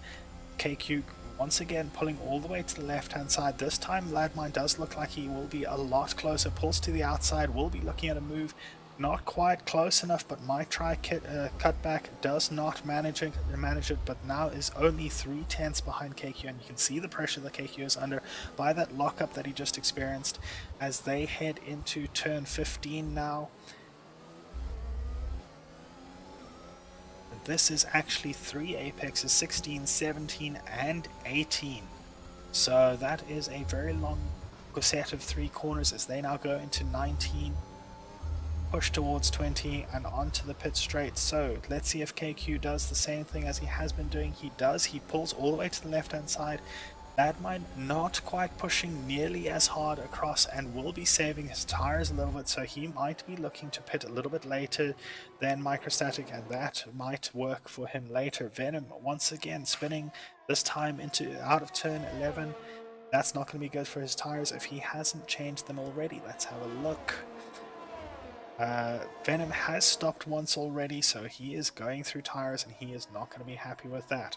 Speaker 1: KQ once again pulling all the way to the left hand side. This time Landmine does look like he will be a lot closer, pulls to the outside, will be looking at a move. Not quite close enough, but might try cut back. Does not manage it, but now is only 3/10 behind KQ, and you can see the pressure that KQ is under by that lockup that he just experienced as they head into turn 15 now. This is actually 3 apexes, 16, 17, and 18. So that is a very long set of 3 corners as they now go into 19. Push towards 20 and onto the pit straight. So let's see if KQ does the same thing as he has been doing. He does. He pulls all the way to the left hand side. Landmine not quite pushing nearly as hard across and will be saving his tires a little bit, so he might be looking to pit a little bit later than Microstatic, and that might work for him later. Venom once again spinning, this time into out of turn 11. That's not going to be good for his tires if he hasn't changed them already. Let's have a look. Venom has stopped once already, so he is going through tires and he is not going to be happy with that.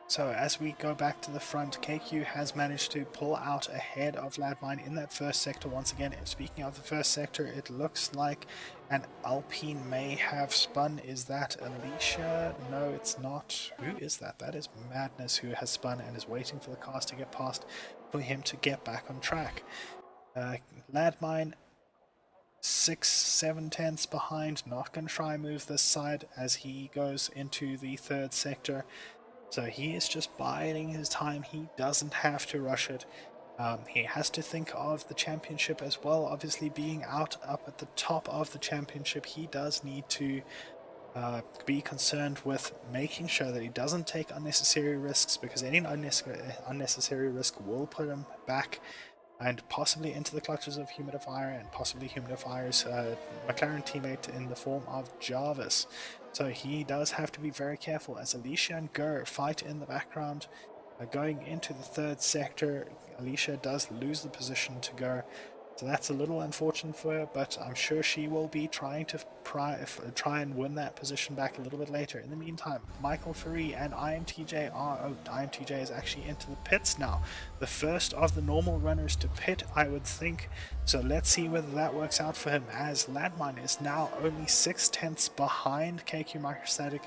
Speaker 1: So as we go back to the front, KQ has managed to pull out ahead of Landmine in that first sector once again. And speaking of the first sector, it looks like an Alpine may have spun. Is that Alicia? No, it's not. Who is that? That is Madness, who has spun and is waiting for the cars to get past for him to get back on track. Landmine 6/7 behind, not going to try and move this side as he goes into the third sector. So he is just biding his time. He doesn't have to rush it. He has to think of the championship as well. Obviously being up at the top of the championship, he does need to be concerned with making sure that he doesn't take unnecessary risks, because any unnecessary risk will put him back and possibly into the clutches of Humidifier and possibly Humidifier's McLaren teammate in the form of Jarvis. So he does have to be very careful as Alicia and Gur fight in the background. Going into the third sector, Alicia does lose the position to Gur. So that's a little unfortunate for her, but I'm sure she will be trying to try and win that position back a little bit later. In the meantime, Michael Faree and IMTJ are out. IMTJ is actually into the pits now. The first of the normal runners to pit, I would think. So let's see whether that works out for him, as Landmine is now only 6/10 behind KQ Microstatic,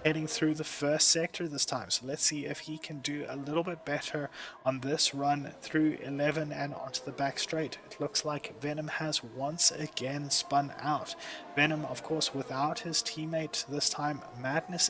Speaker 1: heading through the first sector this time. So let's see if he can do a little bit better on this run through 11 and onto the back straight. It looks like Venom has once again spun out. Venom, of course, without his teammate this time. Madness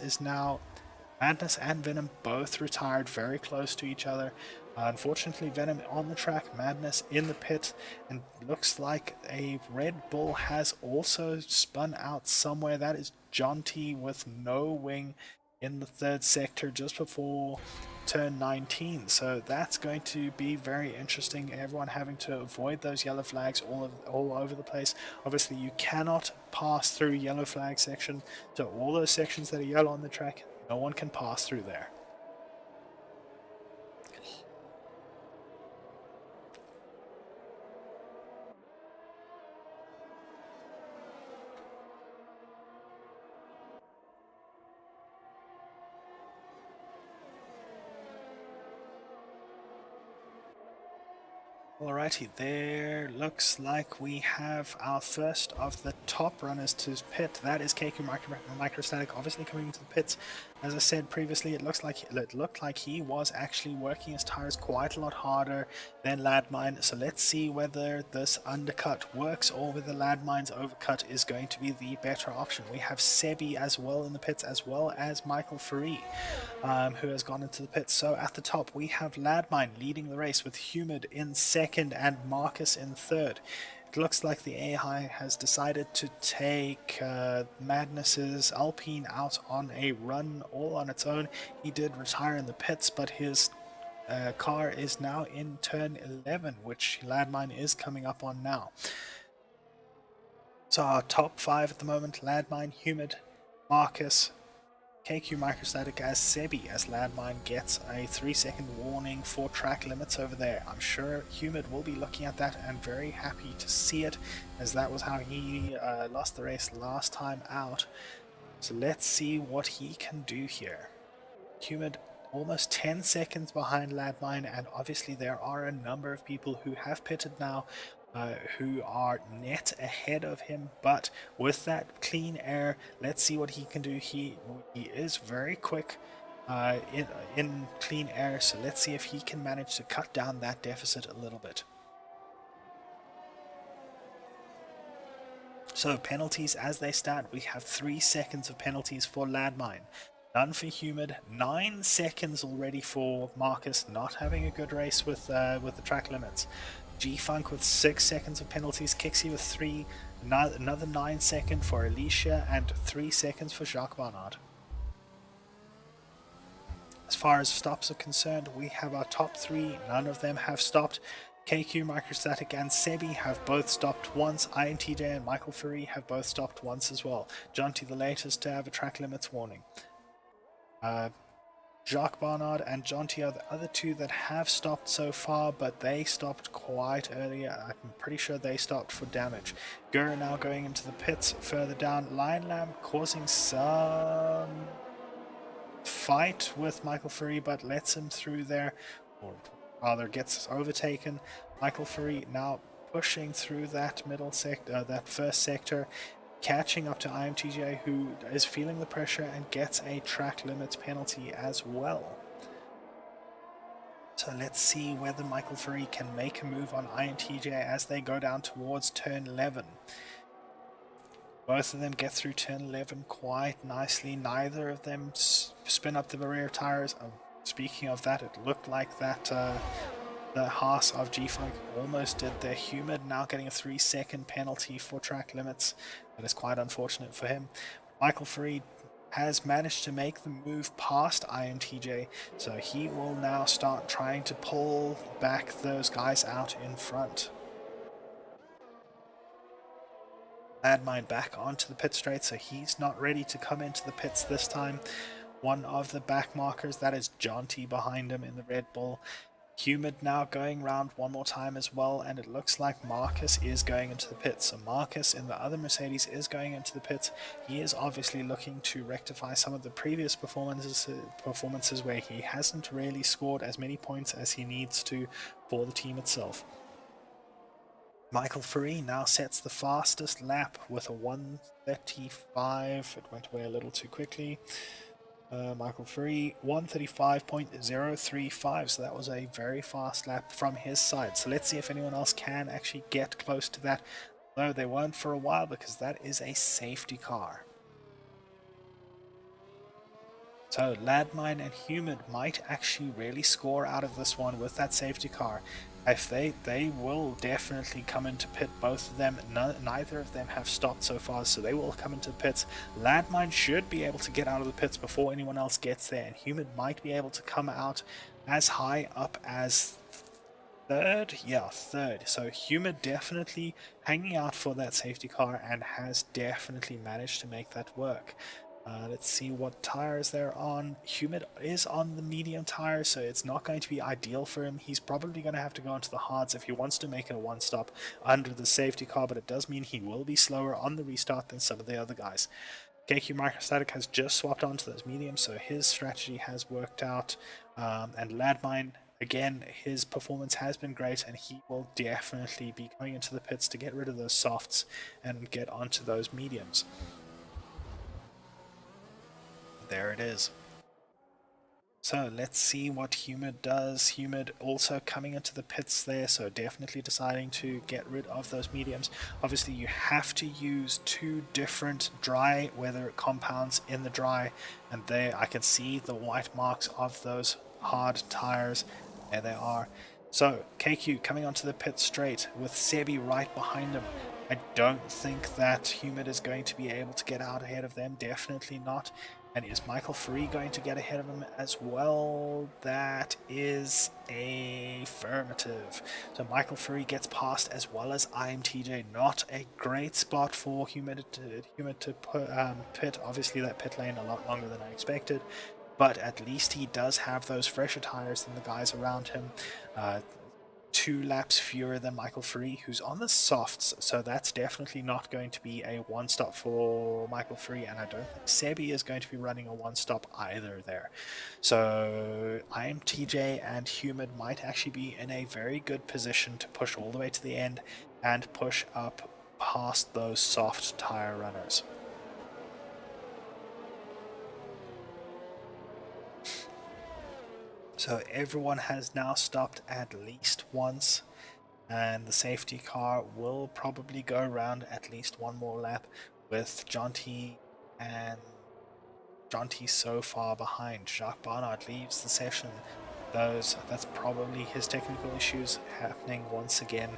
Speaker 1: and Venom both retired very close to each other. Unfortunately, Venom on the track, Madness in the pit, and looks like a Red Bull has also spun out somewhere. That is John T with no wing in the third sector just before turn 19. So that's going to be very interesting. Everyone having to avoid those yellow flags all over the place. Obviously, you cannot pass through yellow flag section. So all those sections that are yellow on the track, no one can pass through there. Alrighty, there looks like we have our first of the top runners to pit. That is KQ Microstatic, obviously coming into the pits. As I said previously, it looked like he was actually working his tires quite a lot harder than Ladmine. So let's see whether this undercut works or whether Ladmine's overcut is going to be the better option. We have Sebi as well in the pits, as well as Michael Faree, who has gone into the pits. So at the top we have Ladmine leading the race with Humid in second and Marcus in third. It looks like the AI has decided to take Madness's Alpine out on a run all on its own. He did retire in the pits, but his car is now in turn 11, which Ladmine is coming up on now. So our top 5 at the moment: Ladmine, Humid, Marcus, KQ Microstatic as Sebi, as Ladmine gets a 3-second warning for track limits over there. I'm sure Humid will be looking at that and very happy to see it, as that was how he lost the race last time out. So let's see what he can do here. Humid almost 10 seconds behind Ladmine, and obviously there are a number of people who have pitted now who are net ahead of him, but with that clean air, let's see what he can do. He is very quick in clean air, so let's see if he can manage to cut down that deficit a little bit. So penalties as they stand, we have 3 seconds of penalties for Ladmine, none for Humid, 9 seconds already for Marcus, not having a good race with the track limits. G-Funk with 6 seconds of penalties, Kixie with 3, another 9 seconds for Alicia, and 3 seconds for Jacques Barnard. As far as stops are concerned, we have our top 3, none of them have stopped. KQ, Microstatic, and Sebi have both stopped once. INTJ and Michael Faree have both stopped once as well. Jonty the latest to have a track limits warning. Jacques Barnard and Jonty are the other 2 that have stopped so far, but they stopped quite earlier. I'm pretty sure they stopped for damage. Gurr now going into the pits further down. Lion Lamb causing some fight with Michael Faree, but lets him through there, or rather gets overtaken. Michael Faree now pushing through that middle sector, that first sector, catching up to IMTJ, who is feeling the pressure and gets a track limits penalty as well. So let's see whether Michael Faree can make a move on IMTJ as they go down towards turn 11. Both of them get through turn 11 quite nicely. Neither of them spin up the rear tires. Speaking of that, it looked like that the Haas of G-Funk almost did their. Humid now getting a 3-second penalty for track limits. That is quite unfortunate for him. Michael Faree has managed to make the move past IMTJ, so he will now start trying to pull back those guys out in front. Ladmine back onto the pit straight, so he's not ready to come into the pits this time. One of the back markers, that is Jonty behind him in the Red Bull. Humid now going round one more time as well, and it looks like Marcus is going into the pits. So Marcus in the other Mercedes is going into the pits. He is obviously looking to rectify some of the previous performances where he hasn't really scored as many points as he needs to for the team itself. Michael Faree now sets the fastest lap with a 1:35. It went away a little too quickly. Michael Faree 1:35.035, so that was a very fast lap from his side. So let's see if anyone else can actually get close to that, though they won't for a while because that is a safety car. So Ladmine and Humid might actually really score out of this one with that safety car. If they will definitely come into pit, both of them. Neither of them have stopped so far, so they will come into the pits. Ladmine should be able to get out of the pits before anyone else gets there, and Humid might be able to come out as high up as third. Yeah, third. So Humid definitely hanging out for that safety car and has definitely managed to make that work. Let's see what tires they're on. Humid is on the medium tires, so it's not going to be ideal for him. He's probably going to have to go into the hards if he wants to make it a one-stop under the safety car, but it does mean he will be slower on the restart than some of the other guys. KQ Microstatic has just swapped onto those mediums, so his strategy has worked out. And Ladmine, again, his performance has been great, and he will definitely be coming into the pits to get rid of those softs and get onto those mediums. There it is. So let's see what Humid does. Humid also coming into the pits there, so definitely deciding to get rid of those mediums. Obviously you have to use 2 different dry weather compounds in the dry, and there I can see the white marks of those hard tires. There they are. So KQ coming onto the pit straight with Sebi right behind him. I don't think that Humid is going to be able to get out ahead of them, definitely not. And is Michael Free going to get ahead of him as well? That is affirmative. So Michael Free gets past as well as IMTJ. Not a great spot for Humid to pit. Obviously that pit lane a lot longer than I expected, but at least he does have those fresher tires than the guys around him. 2 laps fewer than Michael Free, who's on the softs, so that's definitely not going to be a one-stop for Michael Free, and I don't think Sebi is going to be running a one-stop either there. So IMTJ and Humid might actually be in a very good position to push all the way to the end and push up past those soft tire runners. So everyone has now stopped at least once, and the safety car will probably go around at least one more lap with Jonty so far behind. Jacques Barnard leaves the session. That's probably his technical issues happening once again.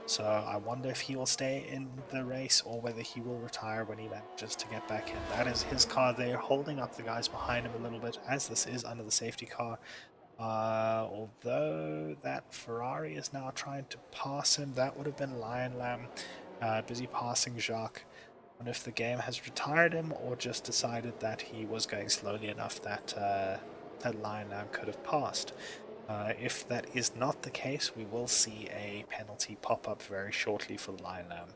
Speaker 1: So I wonder if he will stay in the race or whether he will retire when he manages to get back in. That is his car there, holding up the guys behind him a little bit, as this is under the safety car. Although that Ferrari is now trying to pass him, that would have been Lion Lamb, busy passing Jacques. I wonder if the game has retired him or just decided that he was going slowly enough that that Lion Lamb could have passed. If that is not the case, we will see a penalty pop up very shortly for Lion Lamb.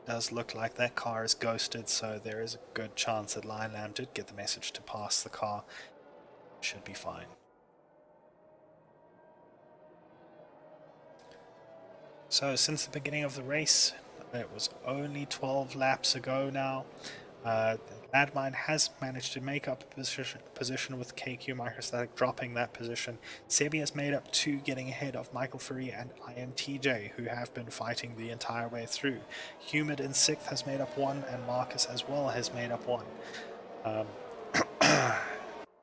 Speaker 1: Does look like that car is ghosted, so there is a good chance that Lion Lamb did get the message to pass the car. Should be fine. So since the beginning of the race, it was only 12 laps ago now, Landmine has managed to make up a position with KQ Microstatic dropping that position. Sebi has made up 2, getting ahead of Michael Free and IMTJ, who have been fighting the entire way through. Humid in 6th has made up 1, and Marcus as well has made up 1.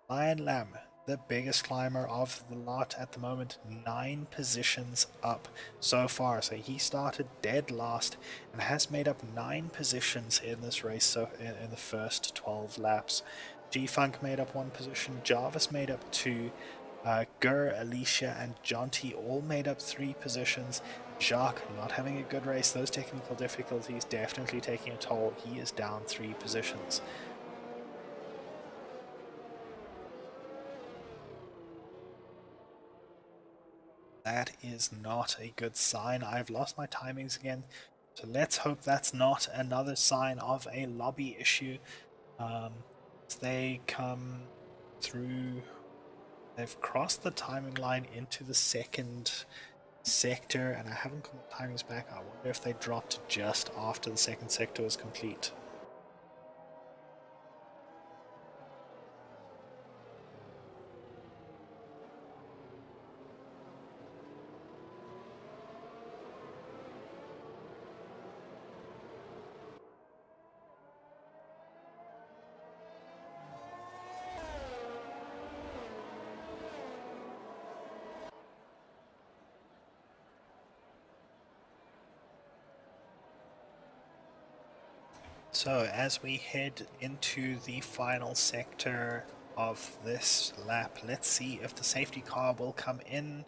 Speaker 1: Lion Lamb, the biggest climber of the lot at the moment, 9 positions up so far. So he started dead last and has made up 9 positions in this race, so in the first 12 laps. G-Funk made up 1 position, Jarvis made up 2, Gur, Alicia and Jonty all made up 3 positions. Jacques not having a good race, those technical difficulties definitely taking a toll. He is down 3 positions. That is not a good sign. I've lost my timings again, so let's hope that's not another sign of a lobby issue. As they come through, they've crossed the timing line into the second sector, and I haven't got the timings back. I wonder if they dropped just after the second sector was complete. So as we head into the final sector of this lap, let's see if the safety car will come in.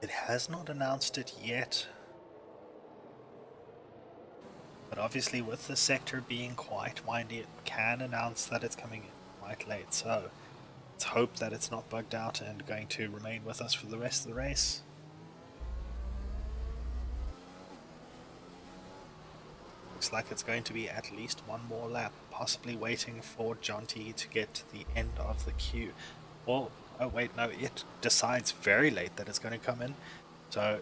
Speaker 1: It has not announced it yet, but obviously with the sector being quite windy, it can announce that it's coming in quite late. So let's hope that it's not bugged out and going to remain with us for the rest of the race. looks like it's going to be at least one more lap, possibly waiting for Jonty to get to the end of the queue. Or, oh wait, no, it decides very late that it's going to come in. So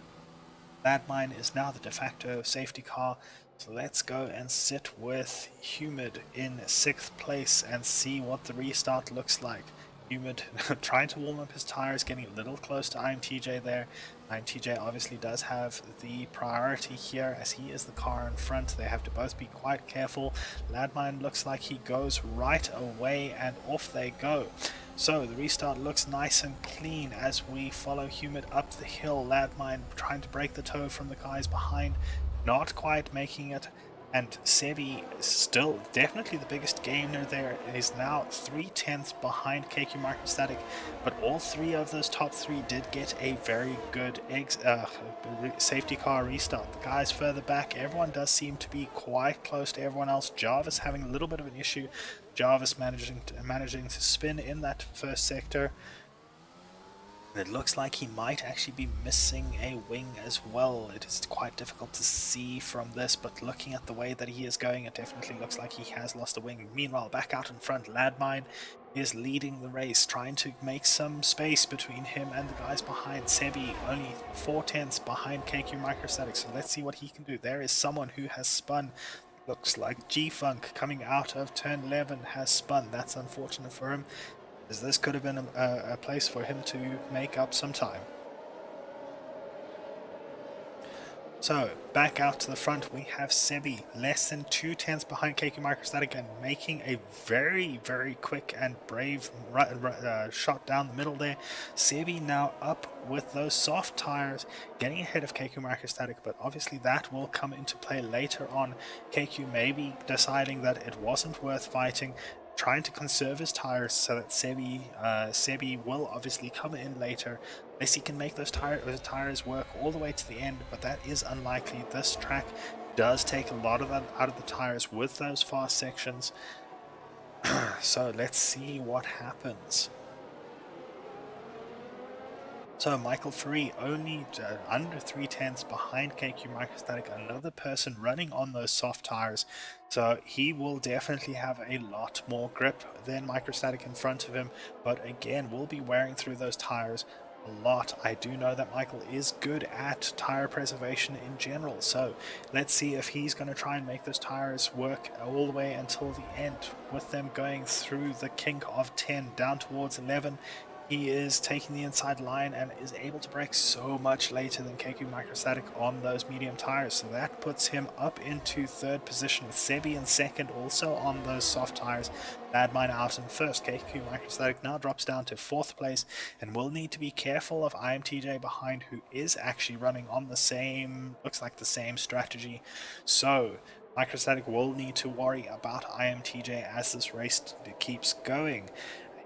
Speaker 1: Landmine is now the de facto safety car. So let's go and sit with Humid in 6th place and see what the restart looks like. Humid trying to warm up his tires, getting a little close to IMTJ there. IMTJ obviously does have the priority here as he is the car in front. They have to both be quite careful. Landmine looks like he goes right away and off they go. So the restart looks nice and clean as we follow Humid up the hill. Landmine trying to break the toe from the guys behind, not quite making it. And Sebi still definitely the biggest gainer there. Is now 3/10 behind KQ Microstatic, but all three of those top three did get a very good safety car restart. The guys further back, everyone does seem to be quite close to everyone else. Jarvis having a little bit of an issue. Jarvis managing to spin in that first sector. It looks like he might actually be missing a wing as well. It is quite difficult to see from this, but looking at the way that he is going, it definitely looks like he has lost a wing. Meanwhile, back out in front, Landmine is leading the race, trying to make some space between him and the guys behind. Sebi only 4/10 behind KQ Microstatic, so let's see what he can do. There is someone who has spun. Looks like G-Funk coming out of turn 11 has spun. That's unfortunate for him, as this could have been a place for him to make up some time. So, back out to the front, we have Sebi, less than 2/10 behind KQ Microstatic and making a very, very quick and brave shot down the middle there. Sebi now up with those soft tires, getting ahead of KQ Microstatic, but obviously that will come into play later on. KQ maybe deciding that it wasn't worth fighting, trying to conserve his tires so that Sebi will obviously come in later. Unless he can make those tires work all the way to the end, but that is unlikely. This track does take a lot of that out of the tires with those fast sections. So let's see what happens. So Michael Free only under 3/10 behind KQ Microstatic, another person running on those soft tires. So he will definitely have a lot more grip than Microstatic in front of him, but again, will be wearing through those tires a lot. I do know that Michael is good at tire preservation in general, so let's see if he's going to try and make those tires work all the way until the end, with them going through the kink of 10 down towards 11. He is taking the inside line and is able to brake so much later than KQ Microstatic on those medium tires, so that puts him up into 3rd position, with Sebi in 2nd also on those soft tires. Landmine out in 1st. KQ Microstatic now drops down to 4th place and will need to be careful of IMTJ behind, who is actually running on the same, looks like the same strategy. So Microstatic will need to worry about IMTJ as this race keeps going.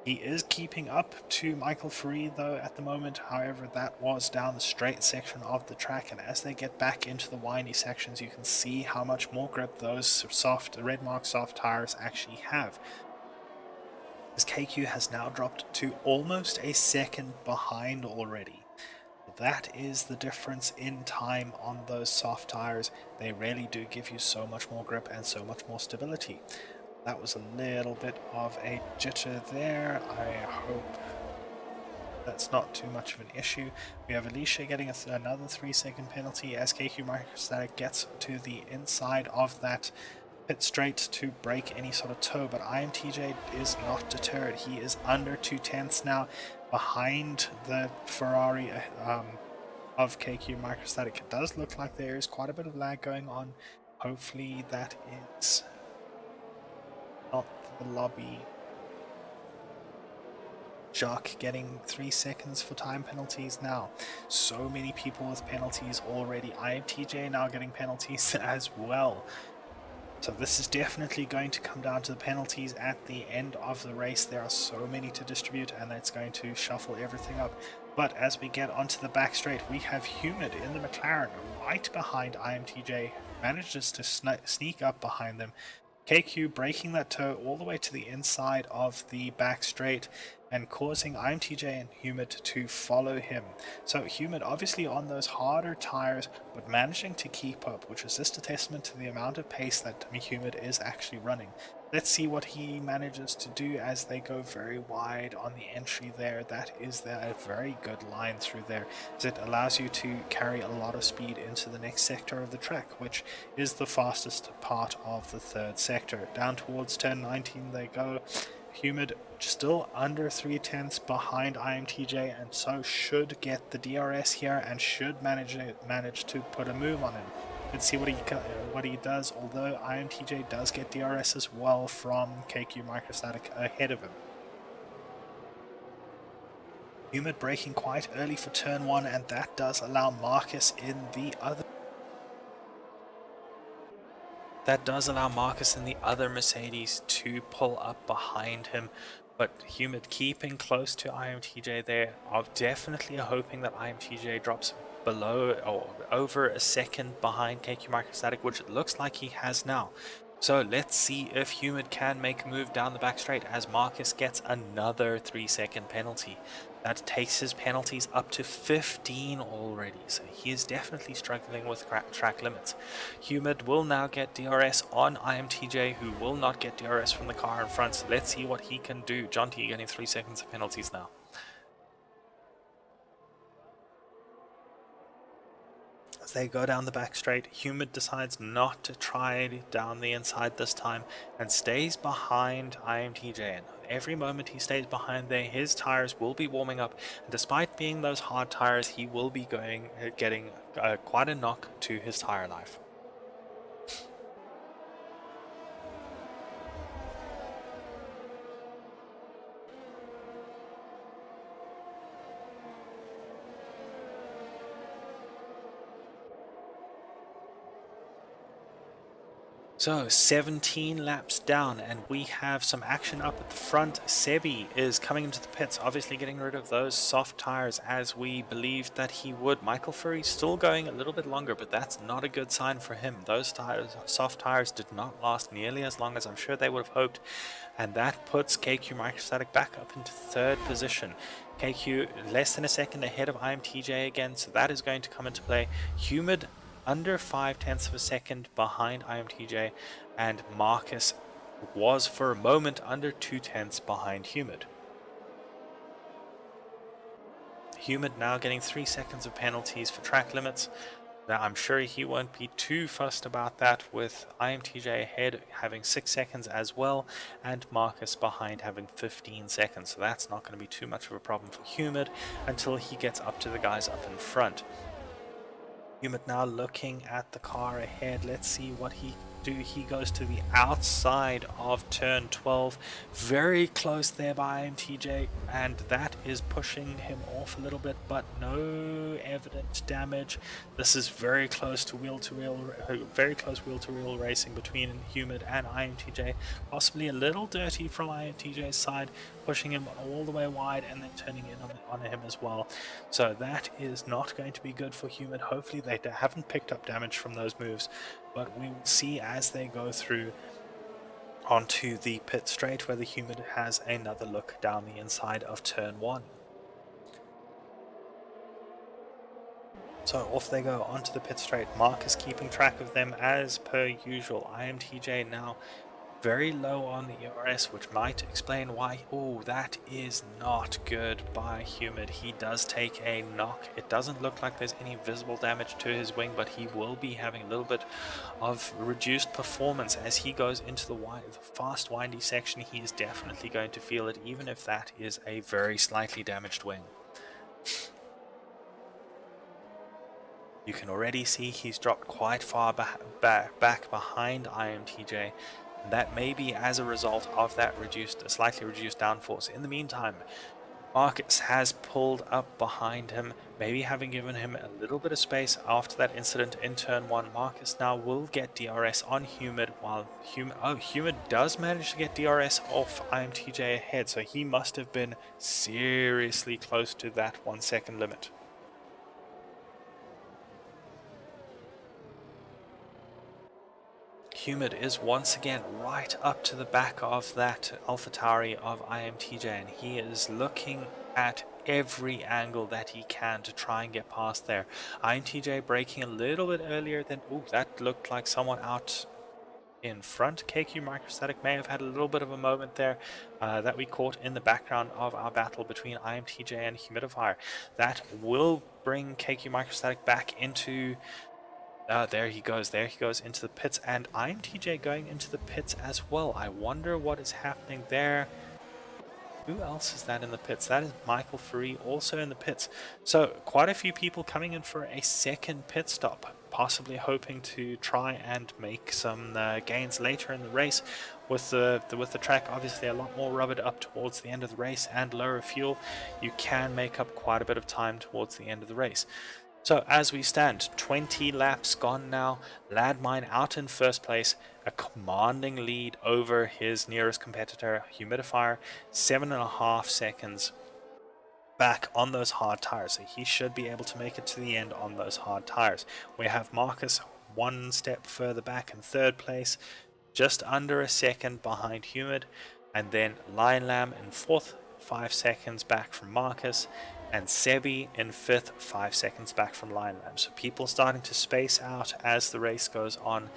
Speaker 1: He is keeping up to Michael Free though at the moment. However, that was down the straight section of the track, and as they get back into the windy sections, you can see how much more grip those soft red mark soft tires actually have. As KQ has now dropped to almost a second behind already. That is the difference in time on those soft tires. They really do give you so much more grip and so much more stability. That was a little bit of a jitter there. I hope that's not too much of an issue. We have Alicia getting another 3-second penalty as KQ Microstatic gets to the inside of that pit straight to break any sort of toe, but IMTJ is not deterred. He is under 2/10 now behind the Ferrari of KQ Microstatic. It does look like there is quite a bit of lag going on. Hopefully that is not the lobby. Jacques getting 3 seconds for time penalties now. So many people with penalties already. IMTJ now getting penalties as well. So this is definitely going to come down to the penalties at the end of the race. There are so many to distribute, and it's going to shuffle everything up. But as we get onto the back straight, we have Humid in the McLaren right behind IMTJ. Manages to sneak up behind them. KQ breaking that toe all the way to the inside of the back straight, and causing IMTJ and Humid to follow him. So Humid obviously on those harder tires, but managing to keep up, which is just a testament to the amount of pace that Humid is actually running. Let's see what he manages to do as they go very wide on the entry there. That is a very good line through there, as it allows you to carry a lot of speed into the next sector of the track, which is the fastest part of the third sector. Down towards turn 19 they go. Humid still under 3/10 behind IMTJ, and so should get the DRS here and should manage to put a move on him. Let's see what he does, although IMTJ does get DRS as well from KQ Microstatic ahead of him. Humid braking quite early for turn 1, and that does allow Marcus in the other Mercedes to pull up behind him. But Humid keeping close to IMTJ there. I'm definitely hoping that IMTJ drops below or over a second behind KQ Microstatic, which it looks like he has now. So let's see if Humid can make a move down the back straight, as Marcus gets another 3-second penalty. That takes his penalties up to 15 already, so he is definitely struggling with track limits. Humid will now get DRS on IMTJ, who will not get DRS from the car in front, so let's see what he can do. John T getting 3 seconds of penalties now. As they go down the back straight, Humid decides not to try down the inside this time and stays behind IMTJ. And every moment he stays behind there, his tires will be warming up, and despite being those hard tires, he will be getting quite a knock to his tire life. So 17 laps down, and we have some action up at the front. Sebi is coming into the pits, obviously getting rid of those soft tires as we believed that he would. Michael Furry still going a little bit longer, but that's not a good sign for him. Those soft tires did not last nearly as long as I'm sure they would have hoped, and that puts KQ Microstatic back up into third position. KQ less than a second ahead of IMTJ again, so that is going to come into play. Humid under 0.5 of a second behind IMTJ, and Marcus was for a moment under 0.2 behind Humid. Humid now getting 3 seconds of penalties for track limits. Now I'm sure he won't be too fussed about that, with IMTJ ahead having 6 seconds as well, and Marcus behind having 15 seconds, so that's not going to be too much of a problem for Humid until he gets up to the guys up in front. Humid now looking at the car ahead. Let's see what he do. He goes to the outside of turn 12, very close there by IMTJ, and that is pushing him off a little bit, but no evident damage. This is very close to wheel-to-wheel racing between Humid and IMTJ, possibly a little dirty from IMTJ's side, pushing him all the way wide and then turning in on him as well. So that is not going to be good for Humid. Hopefully they haven't picked up damage from those moves, but we will see as they go through onto the pit straight, where the Humid has another look down the inside of turn 1. So off they go onto the pit straight. Marcus keeping track of them as per usual. IMTJ now very low on the ERS, which might explain why. Oh, that is not good by Humid. He does take a knock. It doesn't look like there's any visible damage to his wing, but he will be having a little bit of reduced performance as he goes into the fast windy section. He is definitely going to feel it, even if that is a very slightly damaged wing. You can already see he's dropped quite far back behind IMTJ. That may be as a result of that slightly reduced downforce. In the meantime, Marcus has pulled up behind him, maybe having given him a little bit of space after that incident in turn 1. Marcus now will get DRS on Humid, while Humid does manage to get DRS off IMTJ ahead, so he must have been seriously close to that 1 second limit. Humid is once again right up to the back of that AlphaTauri of IMTJ, and he is looking at every angle that he can to try and get past there. IMTJ braking a little bit earlier than, oh, that looked like someone out in front. KQ Microstatic may have had a little bit of a moment there that we caught in the background of our battle between IMTJ and Humidifier. That will bring KQ Microstatic back into there he goes into the pits, and IMTJ going into the pits as well. I wonder what is happening there. Who else is that in the pits? That is Michael Free also in the pits. So quite a few people coming in for a second pit stop, possibly hoping to try and make some gains later in the race. With the track obviously a lot more rubbered up towards the end of the race and lower fuel, you can make up quite a bit of time towards the end of the race. So as we stand, 20 laps gone now, Ladmine out in first place, a commanding lead over his nearest competitor, Humidifier, 7.5 seconds back on those hard tires, so he should be able to make it to the end on those hard tires. We have Marcus one step further back in third place, just under a second behind Humid, and then Lion Lamb in fourth, 5 seconds back from Marcus, and Sebi in fifth, 5 seconds back from Lion Lamb. So people starting to space out as the race goes on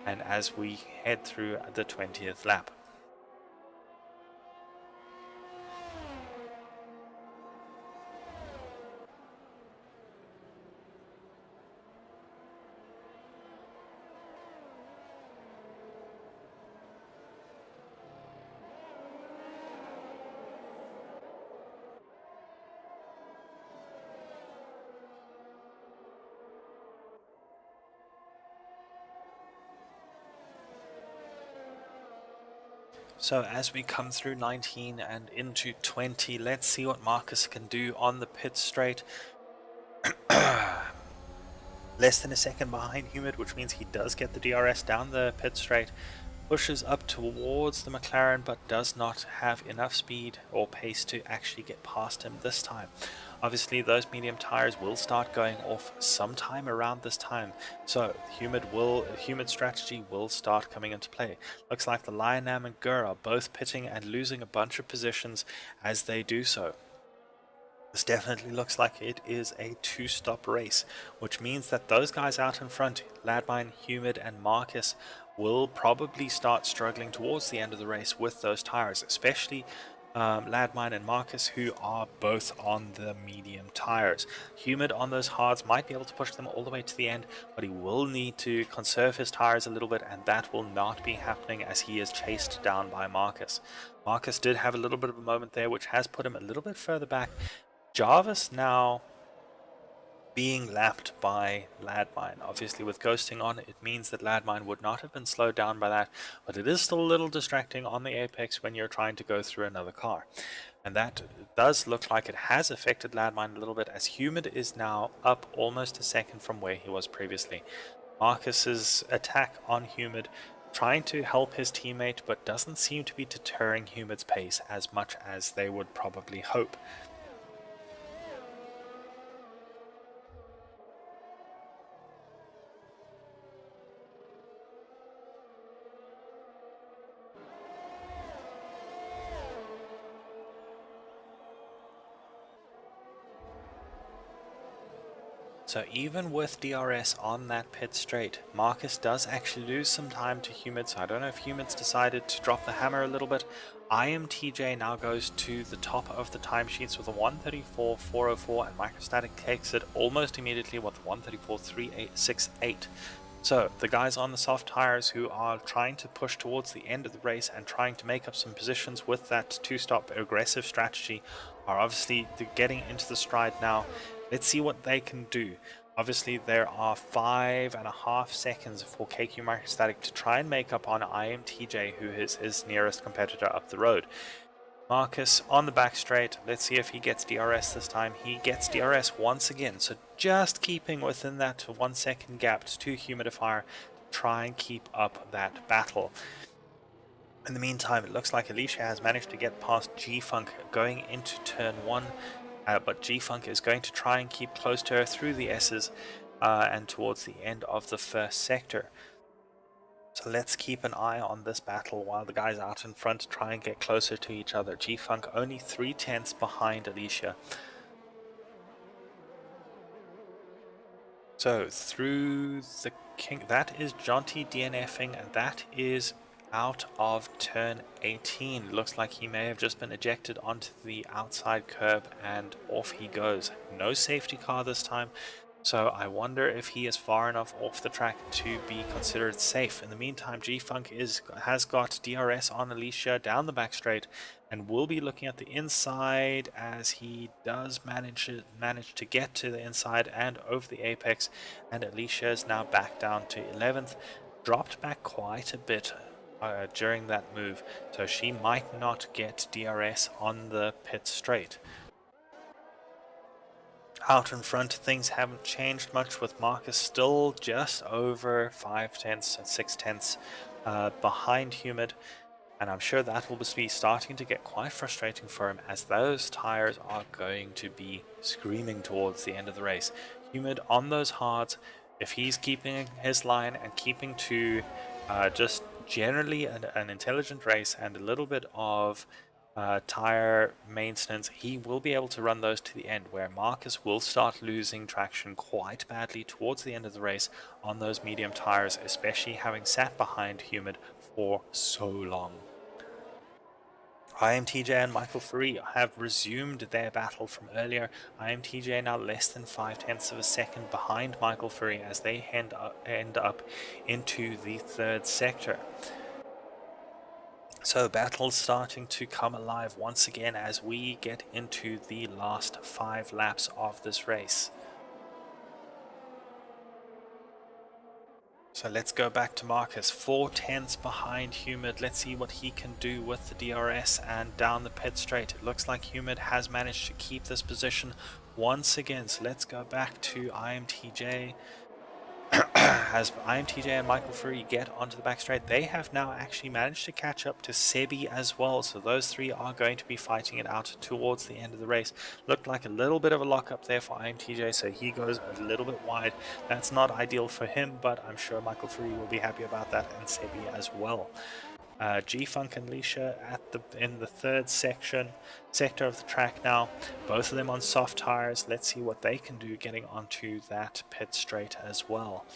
Speaker 1: and as we head through the 20th lap. So as we come through 19 and into 20, let's see what Marcus can do on the pit straight. Less than a second behind Humid, which means he does get the DRS down the pit straight, pushes up towards the McLaren but does not have enough speed or pace to actually get past him this time. Obviously those medium tires will start going off sometime around this time, so Humid strategy will start coming into play. Looks like the Lionam and Gur are both pitting and losing a bunch of positions as they do so. This definitely looks like it is a two-stop race, which means that those guys out in front, Ladmine, Humid and Marcus, will probably start struggling towards the end of the race with those tires, especially Ladmine and Marcus, who are both on the medium tires. Humid on those hards might be able to push them all the way to the end, but he will need to conserve his tires a little bit, and that will not be happening as he is chased down by Marcus. Marcus did have a little bit of a moment there, which has put him a little bit further back. Jarvis now being lapped by Ladmine. Obviously with ghosting on, it means that Ladmine would not have been slowed down by that, but it is still a little distracting on the apex when you're trying to go through another car. And that does look like it has affected Ladmine a little bit, as Humid is now up almost a second from where he was previously. Marcus's attack on Humid trying to help his teammate, but doesn't seem to be deterring Humid's pace as much as they would probably hope. So even with DRS on that pit straight, Marcus does actually lose some time to Humid, so I don't know if Humid's decided to drop the hammer a little bit. IMTJ now goes to the top of the timesheets with a 134.404, and Microstatic takes it almost immediately with 134.3868. So the guys on the soft tires who are trying to push towards the end of the race and trying to make up some positions with that two-stop aggressive strategy are obviously getting into the stride now. Let's see what they can do. Obviously there are 5.5 seconds for KQ Microstatic to try and make up on IMTJ, who is his nearest competitor up the road. Marcus on the back straight. Let's see if he gets DRS this time. He gets DRS once again, so just keeping within that 1 second gap to Humidifier to try and keep up that battle. In the meantime, it looks like Alicia has managed to get past G-Funk going into turn 1, but G-Funk is going to try and keep close to her through the S's and towards the end of the first sector. So let's keep an eye on this battle while the guys out in front try and get closer to each other. G-Funk only 3/10 behind Alicia. So through the king, that is Jonty DNFing, and that is out of turn 18. Looks like he may have just been ejected onto the outside curb and off he goes. No safety car this time. So I wonder if he is far enough off the track to be considered safe. In the meantime, G-Funk has got DRS on Alicia down the back straight and will be looking at the inside as he does manage to get to the inside and over the apex, and Alicia is now back down to 11th, dropped back quite a bit during that move, so she might not get DRS on the pit straight. Out in front, things haven't changed much, with Marcus still just over 5/10 and 6/10 behind Humid, and I'm sure that will be starting to get quite frustrating for him, as those tires are going to be screaming towards the end of the race. Humid on those hards, if he's keeping his line and keeping to just generally an intelligent race and a little bit of tire maintenance, he will be able to run those to the end, where Marcus will start losing traction quite badly towards the end of the race on those medium tires, especially having sat behind Humid for so long. IMTJ and Michael Free have resumed their battle from earlier. IMTJ now less than 5/10 of a second behind Michael Free as they end up into the third sector. So battle's starting to come alive once again as we get into the last 5 laps of this race. So let's go back to Marcus, 4/10 behind Humid. Let's see what he can do with the DRS and down the pit straight. It looks like Humid has managed to keep this position once again. So let's go back to IMTJ. As IMTJ and Michael Free get onto the back straight, they have now actually managed to catch up to Sebi as well. So those three are going to be fighting it out towards the end of the race. Looked like a little bit of a lockup there for IMTJ, so he goes a little bit wide. That's not ideal for him, but I'm sure Michael Free will be happy about that, and Sebi as well. G-Funk and Leisha in the third sector of the track now, both of them on soft tires. Let's see what they can do getting onto that pit straight as well.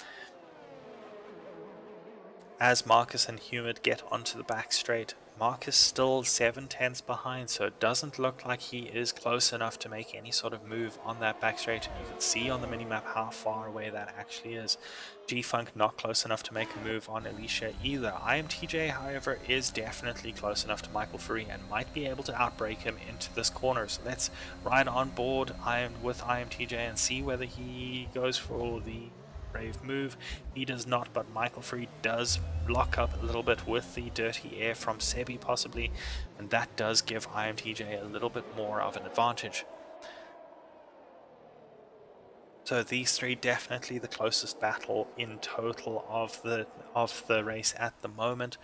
Speaker 1: As Marcus and Humid get onto the back straight, Marcus still 7/10 behind, so it doesn't look like he is close enough to make any sort of move on that back straight, and you can see on the minimap how far away that actually is. G-Funk not close enough to make a move on Alicia either. IMTJ, however, is definitely close enough to Michael Free and might be able to outbrake him into this corner. So let's ride on board with IMTJ and see whether he goes for the brave move. He does not, but Michael Free does lock up a little bit with the dirty air from Sebi possibly, and that does give IMTJ a little bit more of an advantage. So these three definitely the closest battle in total of the race at the moment.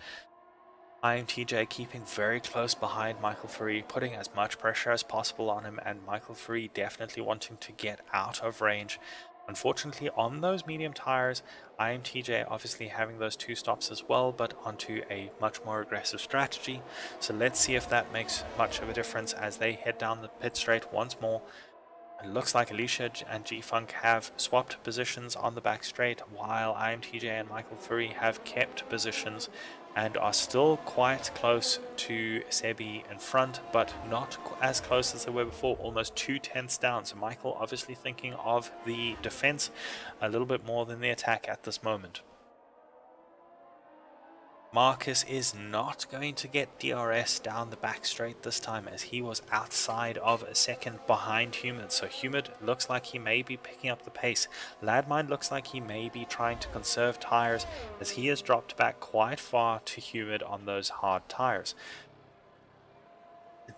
Speaker 1: IMTJ keeping very close behind Michael Free, putting as much pressure as possible on him, and Michael Free definitely wanting to get out of range. Unfortunately, on those medium tires, IMTJ obviously having those 2 stops as well, but onto a much more aggressive strategy. So let's see if that makes much of a difference as they head down the pit straight once more. It looks like Alicia and G-Funk have swapped positions on the back straight, while IMTJ and Michael Free have kept positions and are still quite close to Sebi in front, but not as close as they were before, almost 2/10 down. So Michael obviously thinking of the defense a little bit more than the attack at this moment. Marcus is not going to get DRS down the back straight this time, as he was outside of a second behind Humid. So Humid looks like he may be picking up the pace. Ladmine looks like he may be trying to conserve tires, as he has dropped back quite far to Humid on those hard tires.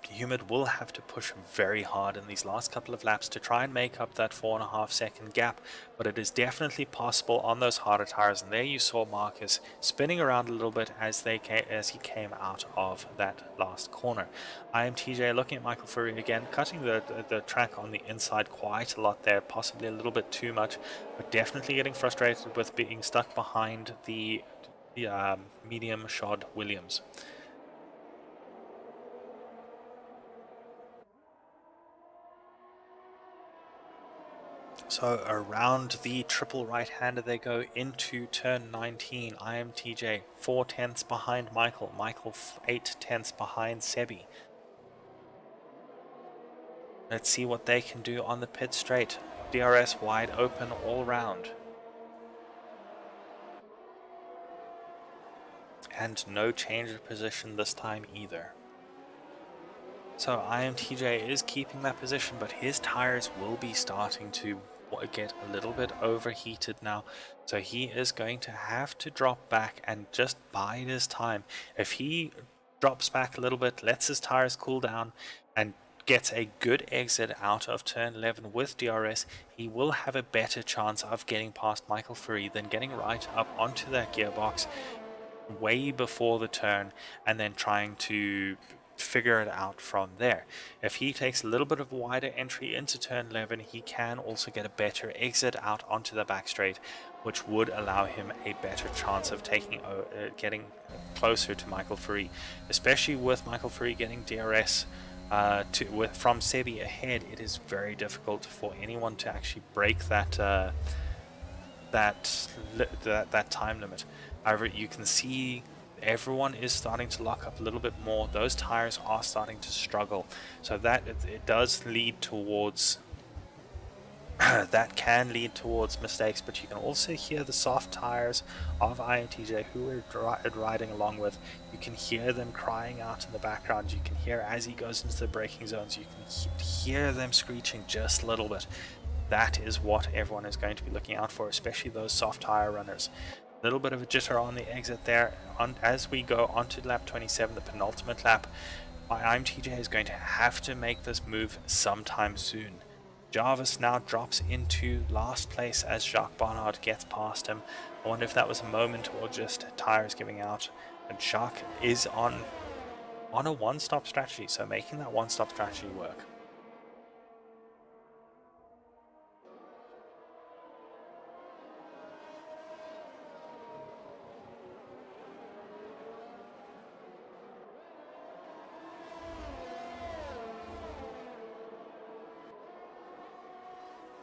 Speaker 1: Humid will have to push very hard in these last couple of laps to try and make up that 4.5 second gap, but it is definitely possible on those harder tires. And there you saw Marcus spinning around a little bit as he came out of that last corner. IMTJ looking at Michael Free again, cutting the track on the inside quite a lot there, possibly a little bit too much, but definitely getting frustrated with being stuck behind the medium shod Williams. So around the triple right-hander they go into turn 19. IMTJ 4 tenths behind Michael. Michael 8 tenths behind Sebi. Let's see what they can do on the pit straight. DRS wide open all round. And no change of position this time either. So IMTJ is keeping that position, but his tires will be starting to get a little bit overheated now. So he is going to have to drop back and just bide his time. If he drops back a little bit, lets his tires cool down, and gets a good exit out of turn 11 with DRS, he will have a better chance of getting past Michael Furey than getting right up onto that gearbox way before the turn and then trying to figure it out from there. If he takes a little bit of a wider entry into turn 11, he can also get a better exit out onto the back straight, which would allow him a better chance of getting closer to Michael Furey, especially with Michael Furey getting DRS from Sebi ahead. It is very difficult for anyone to actually break that time limit. However, you can see everyone is starting to lock up a little bit more. Those tires are starting to struggle, so that it does lead towards that can lead towards mistakes. But you can also hear the soft tires of IMTJ, who we're riding along with. You can hear them crying out in the background. You can hear as he goes into the braking zones, you can hear them screeching just a little bit. That is what everyone is going to be looking out for, especially those soft tire runners. A little bit of a jitter on the exit there. As we go onto lap 27, the penultimate lap, IMTJ is going to have to make this move sometime soon. Jarvis now drops into last place as Jacques Barnard gets past him. I wonder if that was a moment or just tires giving out. And Jacques is on a one-stop strategy, so making that one-stop strategy work.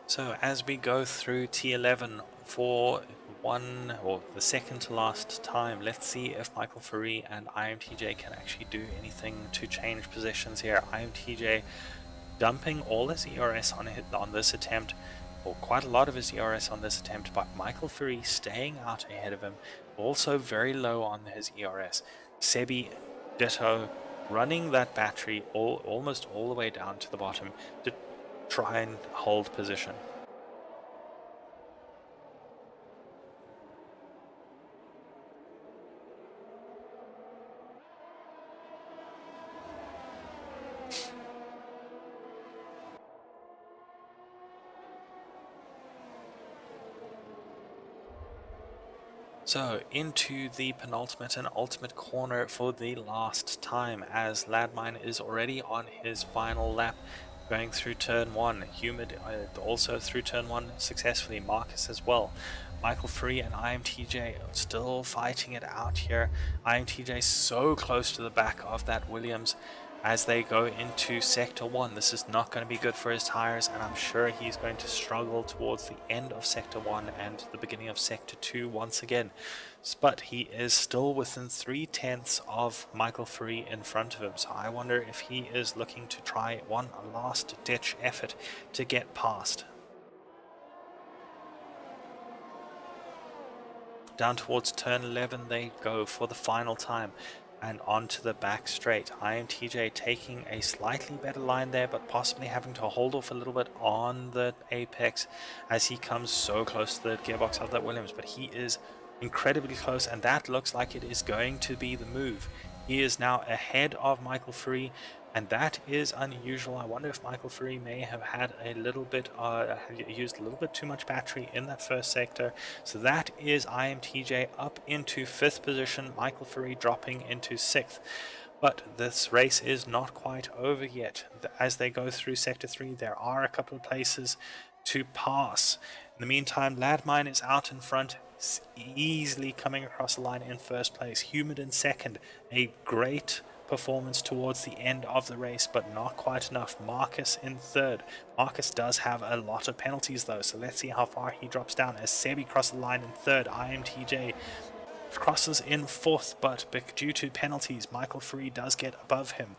Speaker 1: So as we go through T11 for the second to last time, let's see if Michael Furey and IMTJ can actually do anything to change positions here. IMTJ dumping all his ERS on this attempt, or quite a lot of his ERS on this attempt, but Michael Furey staying out ahead of him, also very low on his ERS. Sebi, ditto, running that battery almost all the way down to the bottom to try and hold position. So into the penultimate and ultimate corner for the last time, as Ladmine is already on his final lap, going through turn 1. Humid also through turn 1 successfully. Marcus as well. Michael Furey and IMTJ still fighting it out here. IMTJ so close to the back of that Williams as they go into Sector 1. This is not going to be good for his tires, and I'm sure he's going to struggle towards the end of Sector 1 and the beginning of Sector 2 once again. But he is still within 3/10 of Michael Furey in front of him, so I wonder if he is looking to try one last ditch effort to get past. Down towards turn 11 they go for the final time, and onto the back straight. IMTJ taking a slightly better line there, but possibly having to hold off a little bit on the apex as he comes so close to the gearbox of that Williams. But he is incredibly close, and that looks like it is going to be the move. He is now ahead of Michael Furey, and that is unusual. I wonder if Michael Furey may have had a little bit, used a little bit too much battery in that first sector. So that is IMTJ up into 5th position, Michael Furey dropping into 6th. But this race is not quite over yet. As they go through Sector 3, there are a couple of places to pass. In the meantime, Ladmine is out in front. easily coming across the line in first place. Humid in second. A great performance towards the end of the race, but not quite enough. Marcus in third. Marcus does have a lot of penalties though, so let's see how far he drops down as Sebi crosses the line in third. IMTJ crosses in fourth, but due to penalties, Michael Free does get above him.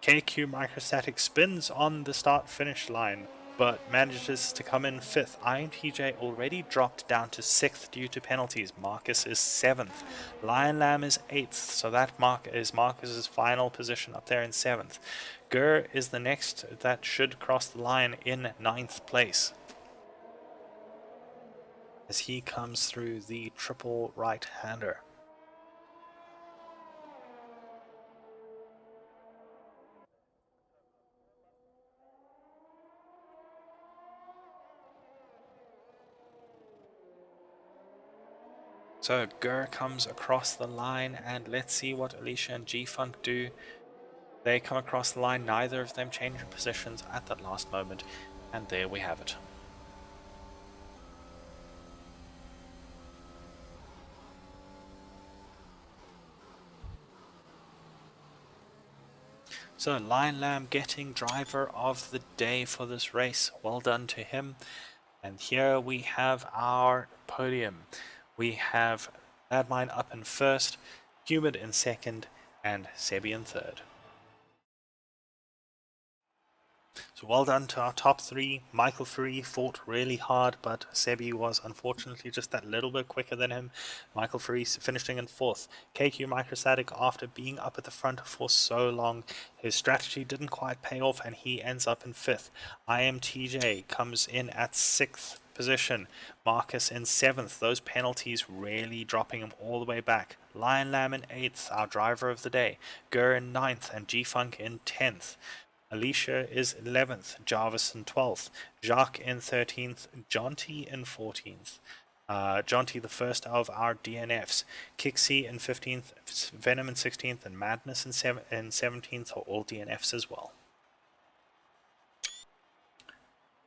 Speaker 1: KQ Microstatic spins on the start-finish line, but manages to come in fifth. IMTJ already dropped down to sixth due to penalties. Marcus is seventh. Lion Lamb is eighth, so that is Marcus's final position up there in seventh. Gur is the next that should cross the line in ninth place, as he comes through the triple right-hander. So Gur comes across the line, and let's see what Alicia and G-Funk do. They come across the line, neither of them change positions at that last moment, and there we have it. So Lion Lamb getting driver of the day for this race. Well done to him. And here we have our podium. We have Badmine up in first, Humid in second, and Sebi in third. So well done to our top three. Michael Free fought really hard, but Sebi was unfortunately just that little bit quicker than him. Michael Free finishing in fourth. KQ Microstatic, after being up at the front for so long, his strategy didn't quite pay off and he ends up in fifth. IMTJ comes in at sixth position. Marcus in seventh. Those penalties really dropping him all the way back. Lion Lamb in eighth, our driver of the day. Gur in ninth and G-Funk in 10th. Alicia is 11th, Jarvis in 12th, Jacques in 13th, Jonty in 14th. Jonty, the first of our DNFs. Kixie in 15th, Venom in 16th, and Madness in 17th are all DNFs as well.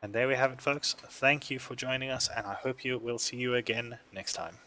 Speaker 1: And there we have it, folks. Thank you for joining us, and I hope we'll see you again next time.